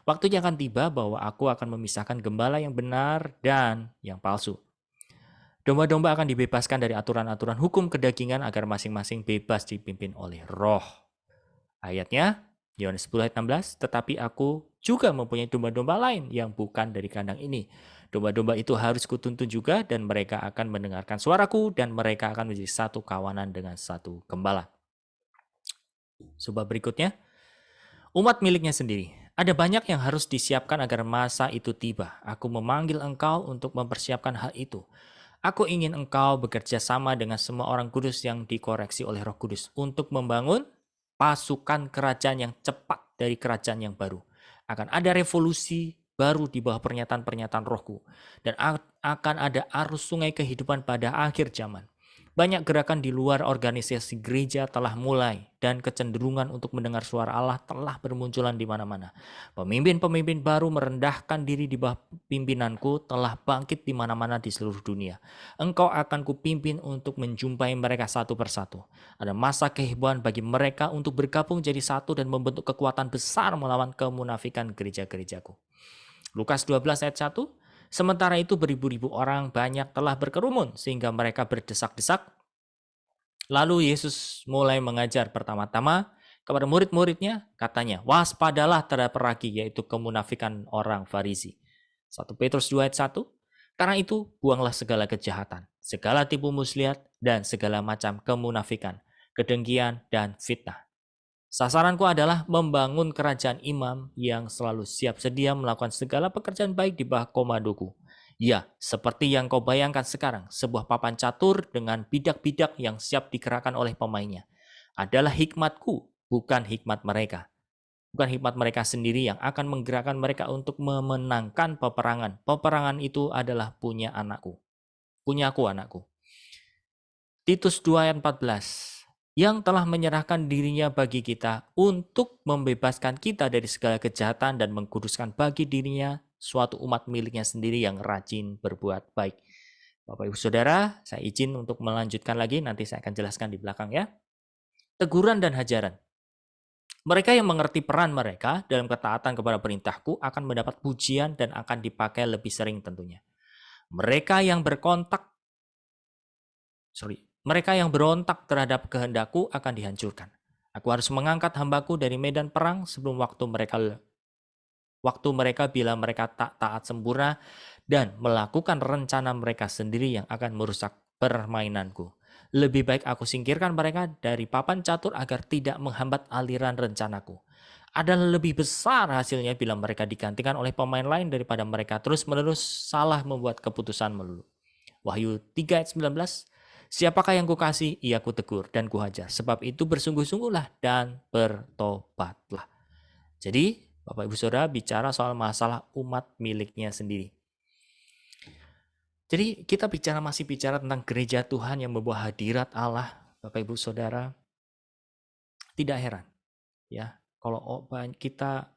Waktunya akan tiba bahwa aku akan memisahkan gembala yang benar dan yang palsu. Domba-domba akan dibebaskan dari aturan-aturan hukum kedagingan agar masing-masing bebas dipimpin oleh roh. Ayatnya, Yohanes 10 ayat 16, tetapi aku juga mempunyai domba-domba lain yang bukan dari kandang ini. Domba-domba itu harus kutuntun juga dan mereka akan mendengarkan suaraku dan mereka akan menjadi satu kawanan dengan satu gembala. Sebab berikutnya, umat miliknya sendiri. Ada banyak yang harus disiapkan agar masa itu tiba. Aku memanggil engkau untuk mempersiapkan hal itu. Aku ingin engkau bekerja sama dengan semua orang kudus yang dikoreksi oleh Roh Kudus untuk membangun pasukan kerajaan yang cepat dari kerajaan yang baru. Akan ada revolusi baru di bawah pernyataan-pernyataan Rohku dan akan ada arus sungai kehidupan pada akhir zaman. Banyak gerakan di luar organisasi gereja telah mulai dan kecenderungan untuk mendengar suara Allah telah bermunculan di mana-mana. Pemimpin-pemimpin baru merendahkan diri di bawah pimpinanku telah bangkit di mana-mana di seluruh dunia. Engkau akan kupimpin untuk menjumpai mereka satu persatu. Ada masa kehebohan bagi mereka untuk bergabung jadi satu dan membentuk kekuatan besar melawan kemunafikan gereja-gerejaku. Lukas 12 ayat 1, sementara itu beribu-ribu orang banyak telah berkerumun sehingga mereka berdesak-desak. Lalu Yesus mulai mengajar pertama-tama kepada murid-muridnya, katanya, waspadalah terhadap ragi, yaitu kemunafikan orang Farisi. 1 Petrus 2 ayat 1, karena itu buanglah segala kejahatan, segala tipu muslihat, dan segala macam kemunafikan, kedengkian, dan fitnah. Sasaranku adalah membangun kerajaan imam yang selalu siap sedia melakukan segala pekerjaan baik di bawah komandoku. Ya, seperti yang kau bayangkan sekarang, sebuah papan catur dengan bidak-bidak yang siap digerakkan oleh pemainnya. Adalah hikmatku, bukan hikmat mereka. Bukan hikmat mereka sendiri yang akan menggerakkan mereka untuk memenangkan peperangan. Peperangan itu adalah punya anakku. Punyaku anakku. Titus 2 ayat 14. Yang telah menyerahkan dirinya bagi kita untuk membebaskan kita dari segala kejahatan dan mengkuduskan bagi dirinya suatu umat miliknya sendiri yang rajin berbuat baik. Bapak Ibu Saudara, saya izin untuk melanjutkan lagi, nanti saya akan jelaskan di belakang ya. Teguran dan hajaran. Mereka yang mengerti peran mereka dalam ketaatan kepada perintahku akan mendapat pujian dan akan dipakai lebih sering tentunya. Mereka yang berontak terhadap kehendakku akan dihancurkan. Aku harus mengangkat hambaku dari medan perang sebelum waktu mereka bila mereka tak taat sempurna dan melakukan rencana mereka sendiri yang akan merusak permainanku. Lebih baik aku singkirkan mereka dari papan catur agar tidak menghambat aliran rencanaku. Adalah lebih besar hasilnya bila mereka digantikan oleh pemain lain daripada mereka terus-menerus salah membuat keputusan melulu. Wahyu 3 ayat 19, siapakah yang kukasih, ia kutegur dan kuhajar. Sebab itu bersungguh-sungguhlah dan bertobatlah. Jadi, Bapak Ibu Saudara bicara soal masalah umat miliknya sendiri. 1 Petrus 2 ayat 14, sementara itu beribu-ribu orang banyak telah berkerumun sehingga mereka berdesak-desak. Lalu Yesus mulai mengajar pertama-tama kepada murid-muridnya, katanya, waspadalah terhadap ragi, yaitu kemunafikan orang Farisi. Jadi kita masih bicara tentang gereja Tuhan yang membawa hadirat Allah, Bapak Ibu Saudara. Tidak heran ya kalau kita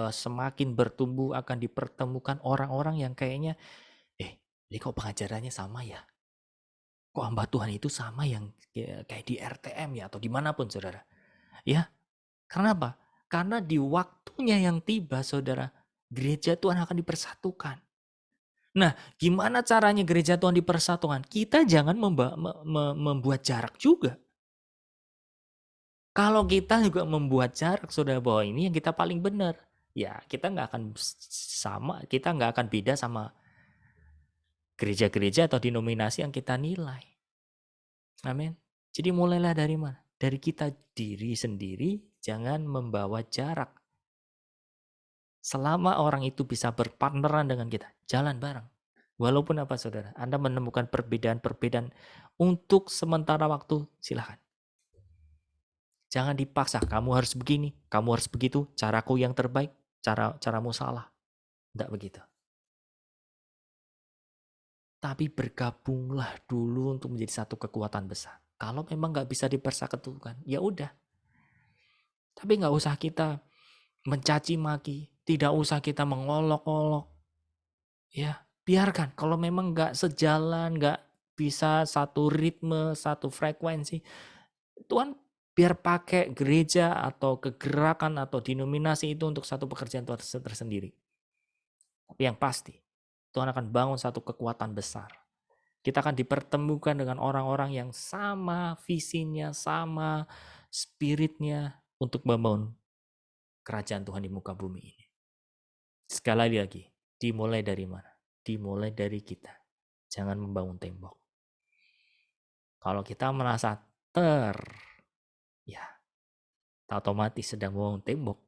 semakin bertumbuh akan dipertemukan orang-orang yang kayaknya, ini kok pengajarannya sama ya? Kok hamba Tuhan itu sama yang kayak di RTM ya atau dimanapun saudara? Ya, karena apa? Karena di waktunya yang tiba saudara, gereja Tuhan akan dipersatukan. Nah, gimana caranya gereja Tuhan dipersatukan? Kita jangan membuat jarak juga. Kalau kita juga membuat jarak saudara bahwa ini yang kita paling benar, ya kita nggak akan sama, kita nggak akan beda sama gereja-gereja atau denominasi yang kita nilai. Amin. Jadi mulailah dari mana? Dari kita diri sendiri, jangan membawa jarak. Selama orang itu bisa berpartneran dengan kita, jalan bareng. Walaupun apa saudara, Anda menemukan perbedaan-perbedaan untuk sementara waktu, silahkan. Jangan dipaksa, kamu harus begini, kamu harus begitu, caraku yang terbaik, caramu salah. Tidak begitu. Tapi bergabunglah dulu untuk menjadi satu kekuatan besar. Kalau memang nggak bisa dipersatukan, ya udah. Tapi nggak usah kita mencaci maki, tidak usah kita mengolok-olok. Ya, biarkan. Kalau memang nggak sejalan, nggak bisa satu ritme, satu frekuensi, Tuhan biar pakai gereja atau kegerakan atau denominasi itu untuk satu pekerjaan Tuhan tersendiri. Tapi yang pasti, Tuhan akan bangun satu kekuatan besar. Kita akan dipertemukan dengan orang-orang yang sama visinya, sama spiritnya untuk membangun kerajaan Tuhan di muka bumi ini. Sekali lagi, dimulai dari mana? Dimulai dari kita. Jangan membangun tembok. Kalau kita merasa ya, otomatis sedang membangun tembok.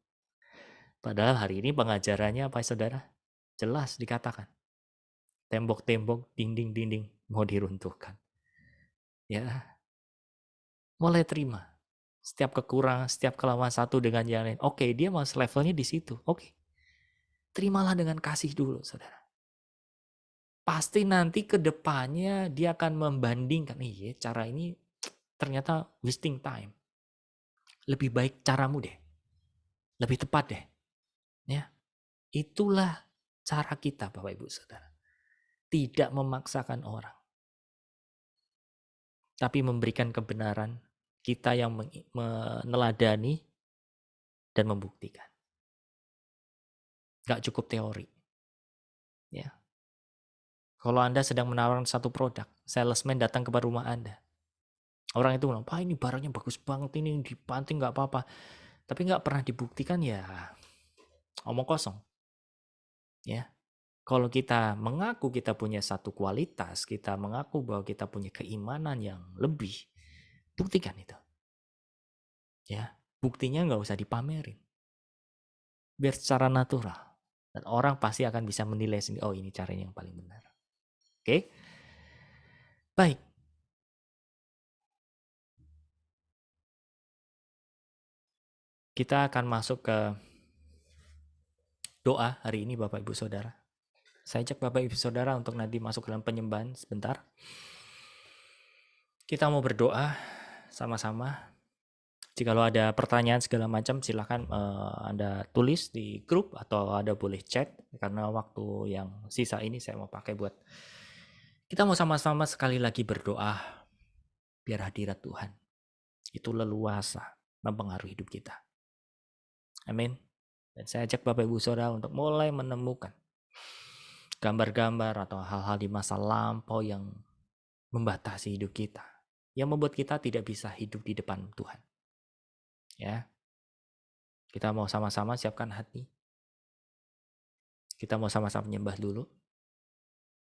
Padahal hari ini pengajarannya apa saudara? Jelas dikatakan. Tembok-tembok, dinding-dinding mau diruntuhkan. Ya, mulai terima. Setiap kekurangan, setiap kelemahan satu dengan yang lain. Oke, dia masih levelnya di situ. Oke. Terimalah dengan kasih dulu, saudara. Pasti nanti ke depannya dia akan membandingkan, iya cara ini ternyata wasting time. Lebih baik caramu deh. Lebih tepat deh. Ya. Itulah cara kita Bapak Ibu Saudara. Tidak memaksakan orang. Tapi memberikan kebenaran. Kita yang meneladani dan membuktikan. Gak cukup teori. Ya. Kalau Anda sedang menawarkan satu produk, salesman datang ke rumah Anda. Orang itu bilang, Pak ini barangnya bagus banget, ini dibanting gak apa-apa. Tapi gak pernah dibuktikan ya omong kosong. Ya. Kalau kita mengaku kita punya satu kualitas, kita mengaku bahwa kita punya keimanan yang lebih, buktikan itu. Ya, buktinya nggak usah dipamerin. Biar secara natural. Dan orang pasti akan bisa menilai sendiri, oh ini caranya yang paling benar. Oke? Baik. Kita akan masuk ke doa hari ini Bapak Ibu Saudara. Saya ajak Bapak Ibu Saudara untuk nanti masuk dalam penyembahan sebentar. Kita mau berdoa sama-sama. Jika lo ada pertanyaan segala macam silahkan Anda tulis di grup atau Anda boleh chat. Karena waktu yang sisa ini saya mau pakai buat kita mau sama-sama sekali lagi berdoa biar hadirat Tuhan itu leluasa mempengaruhi hidup kita. Amin. Dan saya ajak Bapak Ibu Saudara untuk mulai menemukan gambar-gambar atau hal-hal di masa lampau yang membatasi hidup kita. Yang membuat kita tidak bisa hidup di depan Tuhan. Ya. Kita mau sama-sama siapkan hati. Kita mau sama-sama menyembah dulu.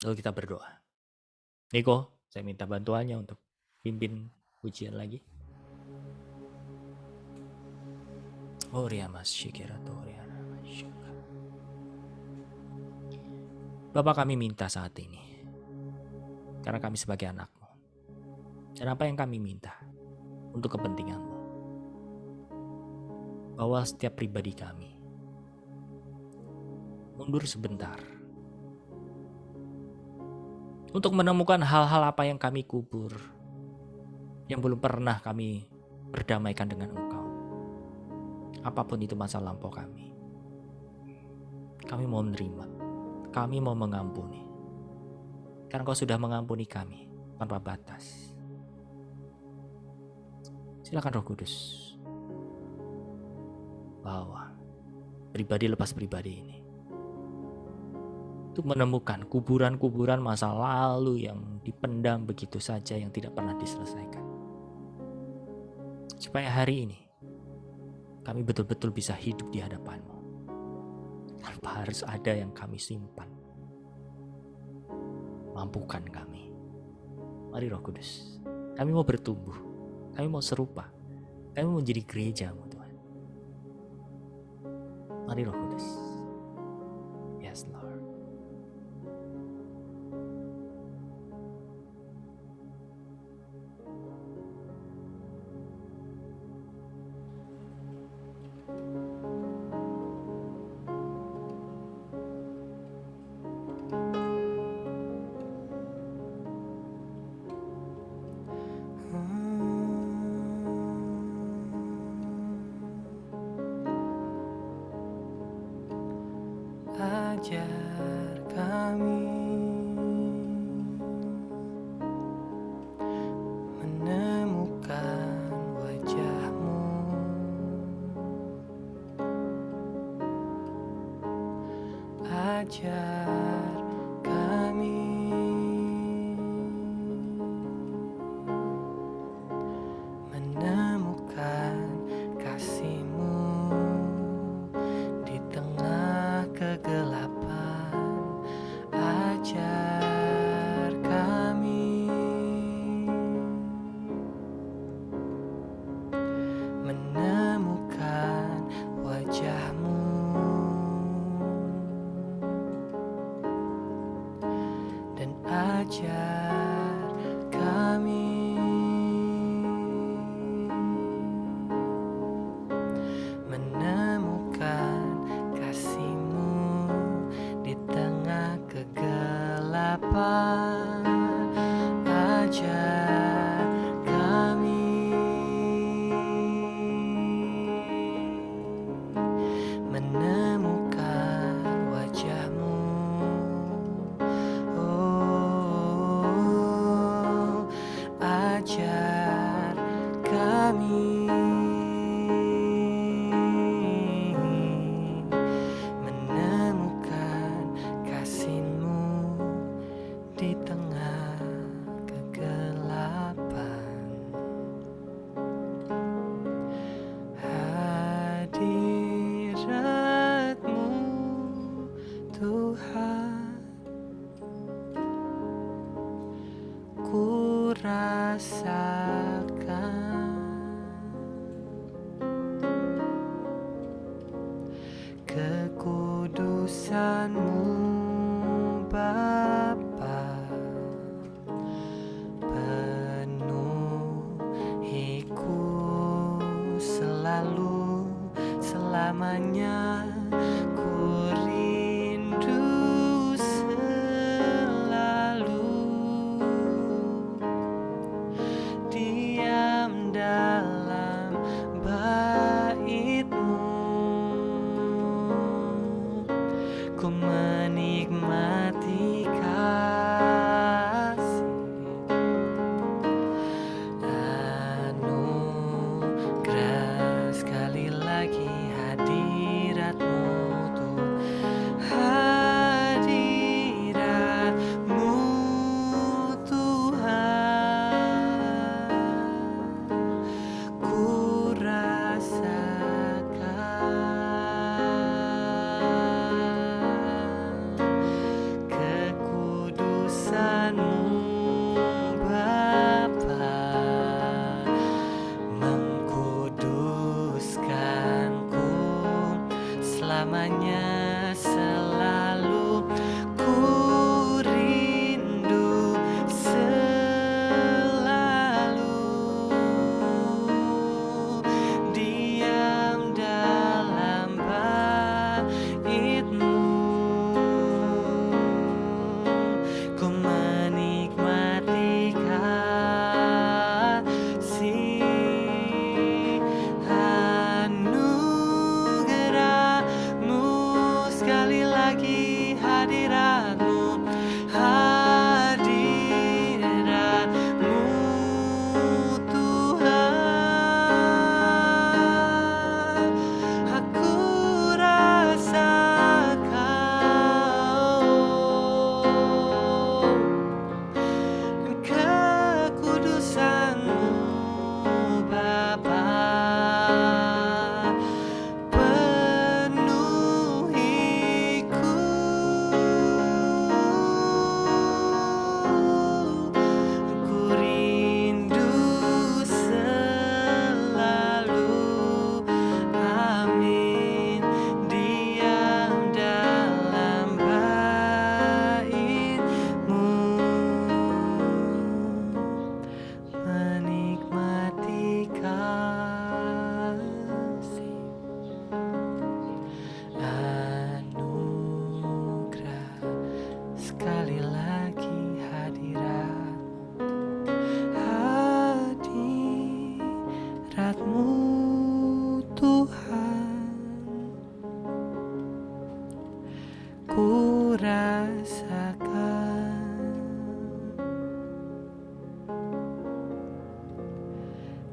Lalu kita berdoa. Niko, saya minta bantuannya untuk pimpin pujian lagi. Bapak kami minta saat ini. Karena kami sebagai anak-Mu. Dan apa yang kami minta untuk kepentingan-Mu. Bahwa setiap pribadi kami mundur sebentar. untuk menemukan hal-hal apa yang kami kubur, yang belum pernah kami berdamaikan dengan Engkau. Apapun itu masa lampau kami mau menerima, kami mau mengampuni, karena Engkau sudah mengampuni kami tanpa batas. Silakan Roh Kudus bawa pribadi lepas pribadi ini untuk menemukan kuburan-kuburan masa lalu yang dipendam begitu saja, yang tidak pernah diselesaikan. Supaya hari ini kami betul-betul bisa hidup di hadapan-Mu tanpa harus ada yang kami simpan. Mampukan kami. Mari Roh Kudus, kami mau bertumbuh, kami mau serupa, kami mau menjadi gereja-Mu Tuhan. Mari Roh Kudus. Yes Lord.
Ajar kami menemukan wajah-Mu, ajar kami menemukan kasih-Mu di tengah kegelapan. Ajar kami menemukan wajah-Mu, dan ajar kami menemukan kasih-Mu di tengah kegelapan. Ajar kami menemukan wajah-Mu. Oh, ajar kami menemukan kasih-Mu di tengah kegelapan. Hadirat-Mu Tuhan, ku rasakan kekudusan-Mu Bapa, penuhiku selalu selamanya. Ku rindu selalu diam dalam bait-Mu. Ku menikmati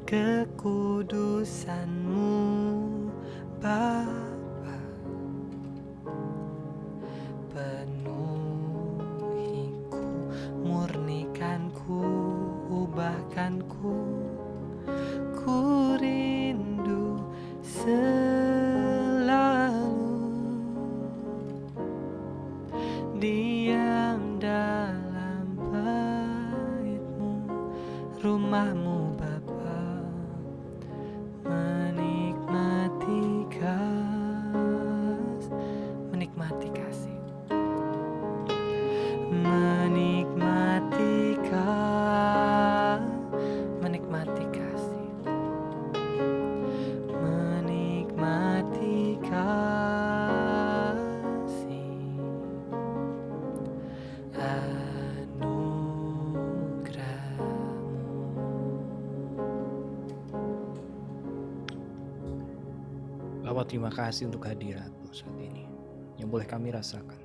kekudusan-Mu Bapa. Penuhiku, murnikanku, ubahkanku, ku rindu selalu diam dalam bait-Mu, rumah-Mu Bapa, menikmati kasih, menikmati kasih, menikmati kasih, anugerah-Mu.
Bapa, terima kasih untuk hadirat-Mu saat ini yang boleh kami rasakan.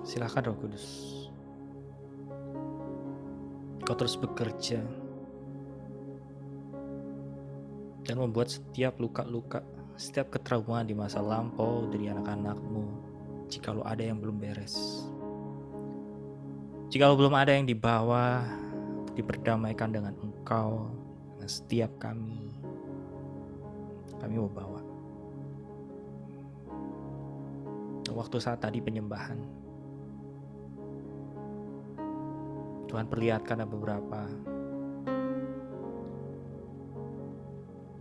Silakan Roh Kudus, Kau terus bekerja dan membuat setiap luka-luka, setiap ketraumaan di masa lampau dari anak-anak-Mu, jikalau ada yang belum beres, jikalau belum ada yang dibawa, diperdamaikan dengan Engkau, dengan setiap kami mau bawa. Waktu saat tadi penyembahan, Tuhan perlihatkan ada beberapa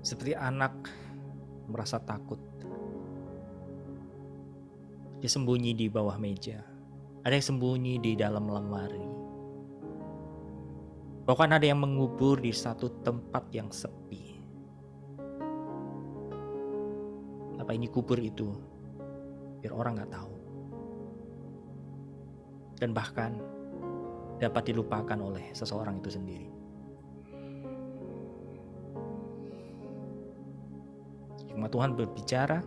seperti anak merasa takut. Dia sembunyi di bawah meja. Ada yang sembunyi di dalam lemari. Bahkan ada yang mengubur di satu tempat yang sepi. Apa ini kubur itu? Biar orang gak tahu. Dan bahkan dapat dilupakan oleh seseorang itu sendiri. Cuma Tuhan berbicara,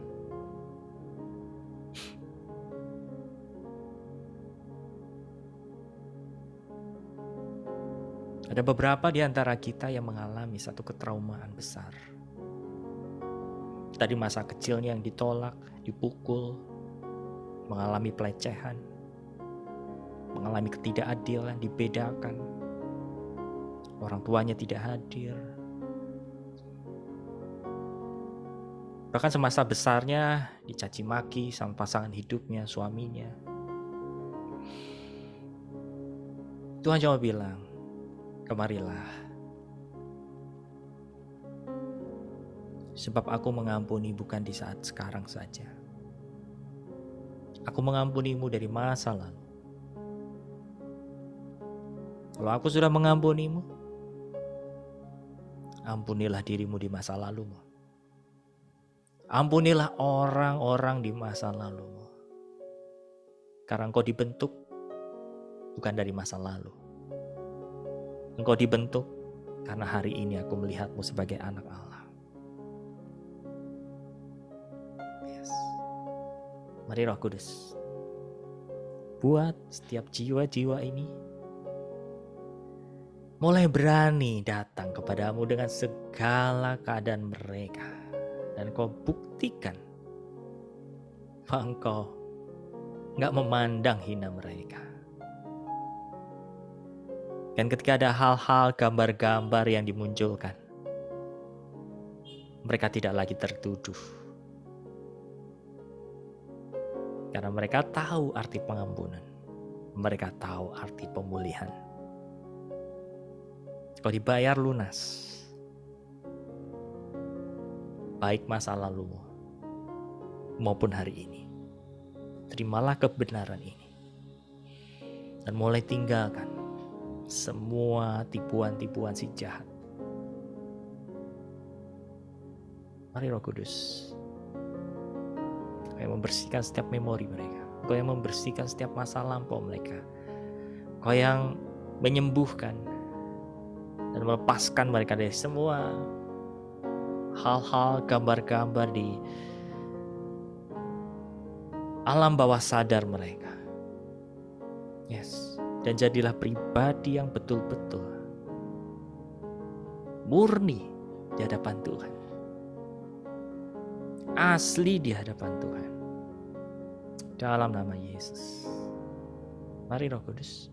ada beberapa di antara kita yang mengalami satu ketraumaan besar. Tadi masa kecilnya yang ditolak, dipukul, mengalami pelecehan, mengalami ketidakadilan, dibedakan, orang tuanya tidak hadir. Bahkan semasa besarnya dicaci maki sama pasangan hidupnya, suaminya. Tuhan cuma bilang, kemarilah. Sebab aku mengampuni bukan di saat sekarang saja. Aku mengampunimu dari masa lalu. Kalau aku sudah mengampunimu, ampunilah dirimu di masa lalumu. Ampunilah orang-orang di masa lalumu. Karena engkau dibentuk bukan dari masa lalu. Engkau dibentuk karena hari ini aku melihatmu sebagai anak Allah. Yes. Mari Roh Kudus, buat setiap jiwa-jiwa ini mulai berani datang kepadamu dengan segala keadaan mereka. Dan kau buktikan bahwa engkau gak memandang hina mereka. Dan ketika ada hal-hal, gambar-gambar yang dimunculkan, mereka tidak lagi tertuduh. Karena mereka tahu arti pengampunan. Mereka tahu arti pemulihan. Kau dibayar lunas. Baik masa lalumu maupun hari ini. Terimalah kebenaran ini. Dan mulai tinggalkan semua tipuan-tipuan si jahat. Mari Roh Kudus, Kau yang membersihkan setiap memori mereka. Kau yang membersihkan setiap masa lampau mereka. Kau yang menyembuhkan dan melepaskan mereka dari semua hal-hal, gambar-gambar di alam bawah sadar mereka. Yes, dan jadilah pribadi yang betul-betul murni di hadapan Tuhan. Asli di hadapan Tuhan. Dalam nama Yesus. Mari Roh Kudus,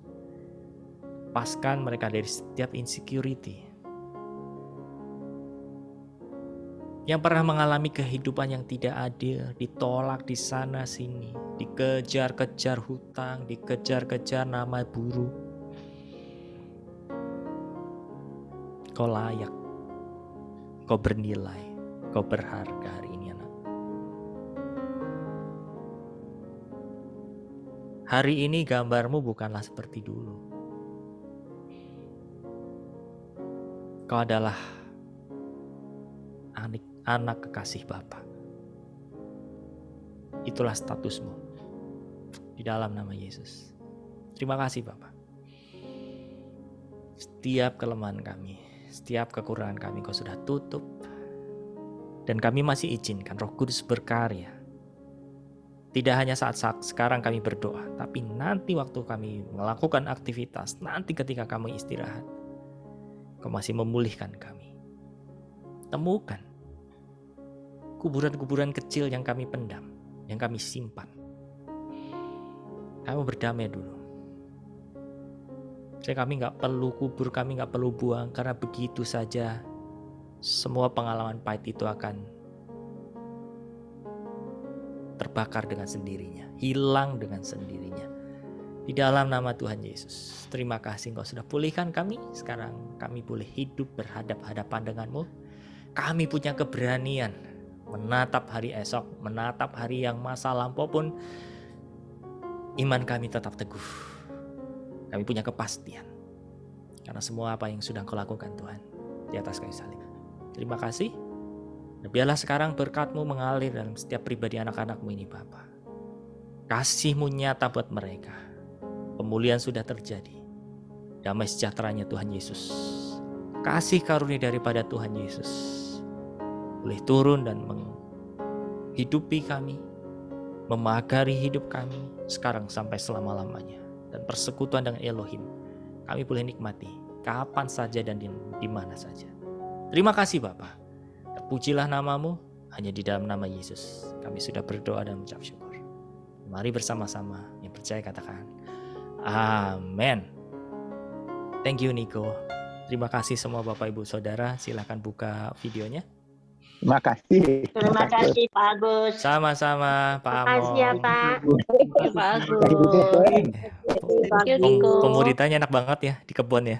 lepaskan mereka dari setiap insecurity yang pernah mengalami kehidupan yang tidak adil, ditolak di sana sini, dikejar-kejar hutang, dikejar-kejar nama buruk. Kau layak, kau bernilai, kau berharga hari ini anak. Hari ini gambarmu bukanlah seperti dulu. Kau adalah anak kekasih Bapa. Itulah statusmu di dalam nama Yesus. Terima kasih Bapa. Setiap kelemahan kami, setiap kekurangan kami Kau sudah tutup. Dan kami masih izinkan Roh Kudus berkarya. Tidak hanya saat sekarang kami berdoa, tapi nanti waktu kami melakukan aktivitas, nanti ketika kami istirahat, Kau masih memulihkan kami. Temukan kuburan-kuburan kecil yang kami pendam, yang kami simpan. Kami berdamai dulu. Kami nggak perlu kubur, kami nggak perlu buang, karena begitu saja semua pengalaman pahit itu akan terbakar dengan sendirinya, hilang dengan sendirinya. Di dalam nama Tuhan Yesus, terima kasih Engkau sudah pulihkan kami. Sekarang kami boleh hidup berhadap-hadapan denganmu. Kami punya keberanian menatap hari esok, menatap hari yang masa lampau pun iman kami tetap teguh. Kami punya kepastian. Karena semua apa yang sudah Engkau lakukan Tuhan di atas kayu salib. Terima kasih. Biarlah sekarang berkat-Mu mengalir dalam setiap pribadi anak-anak-Mu ini Bapa. Kasih-Mu nyata buat mereka. Pemulihan sudah terjadi. Damai sejahteranya Tuhan Yesus. Kasih karunia daripada Tuhan Yesus boleh turun dan menghidupi kami, memagari hidup kami sekarang sampai selama-lamanya. Dan persekutuan dengan Elohim kami boleh nikmati kapan saja dan di mana saja. Terima kasih Bapa. Terpujilah nama-Mu, hanya di dalam nama Yesus kami sudah berdoa dan mengucap syukur. Mari bersama-sama yang percaya katakan amin. Thank you Nico. Terima kasih semua Bapak Ibu Saudara. Silakan buka videonya.
Terima kasih.
Terima kasih Pak Agus.
Sama-sama Pak
Terima kasih ya
Amon.
Pak. Pak Agus.
Pemuritanya enak banget ya di kebun ya.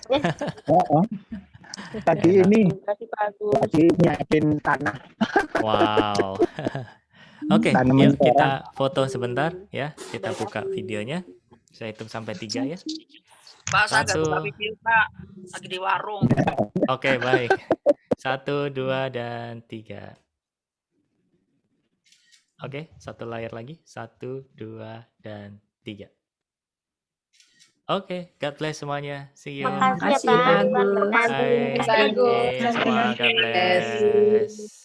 Tadi ini,
Terima kasih Pak Agus.
tadi nyiapin tanah.
Wow. Oke,
Tanaman
yuk kita foto sebentar ya. Kita buka videonya. Saya hitung sampai 3 ya.
Pak, saya nggak
1.
buka video, Pak. Lagi di warung.
Oke, baik. 1, 2, dan 3. Oke, satu layar lagi. 1, 2, dan 3. Oke, God bless semuanya. See you.
Terima kasih ya Pak.
Bye.
Terima kasih.
Oke, semua God bless.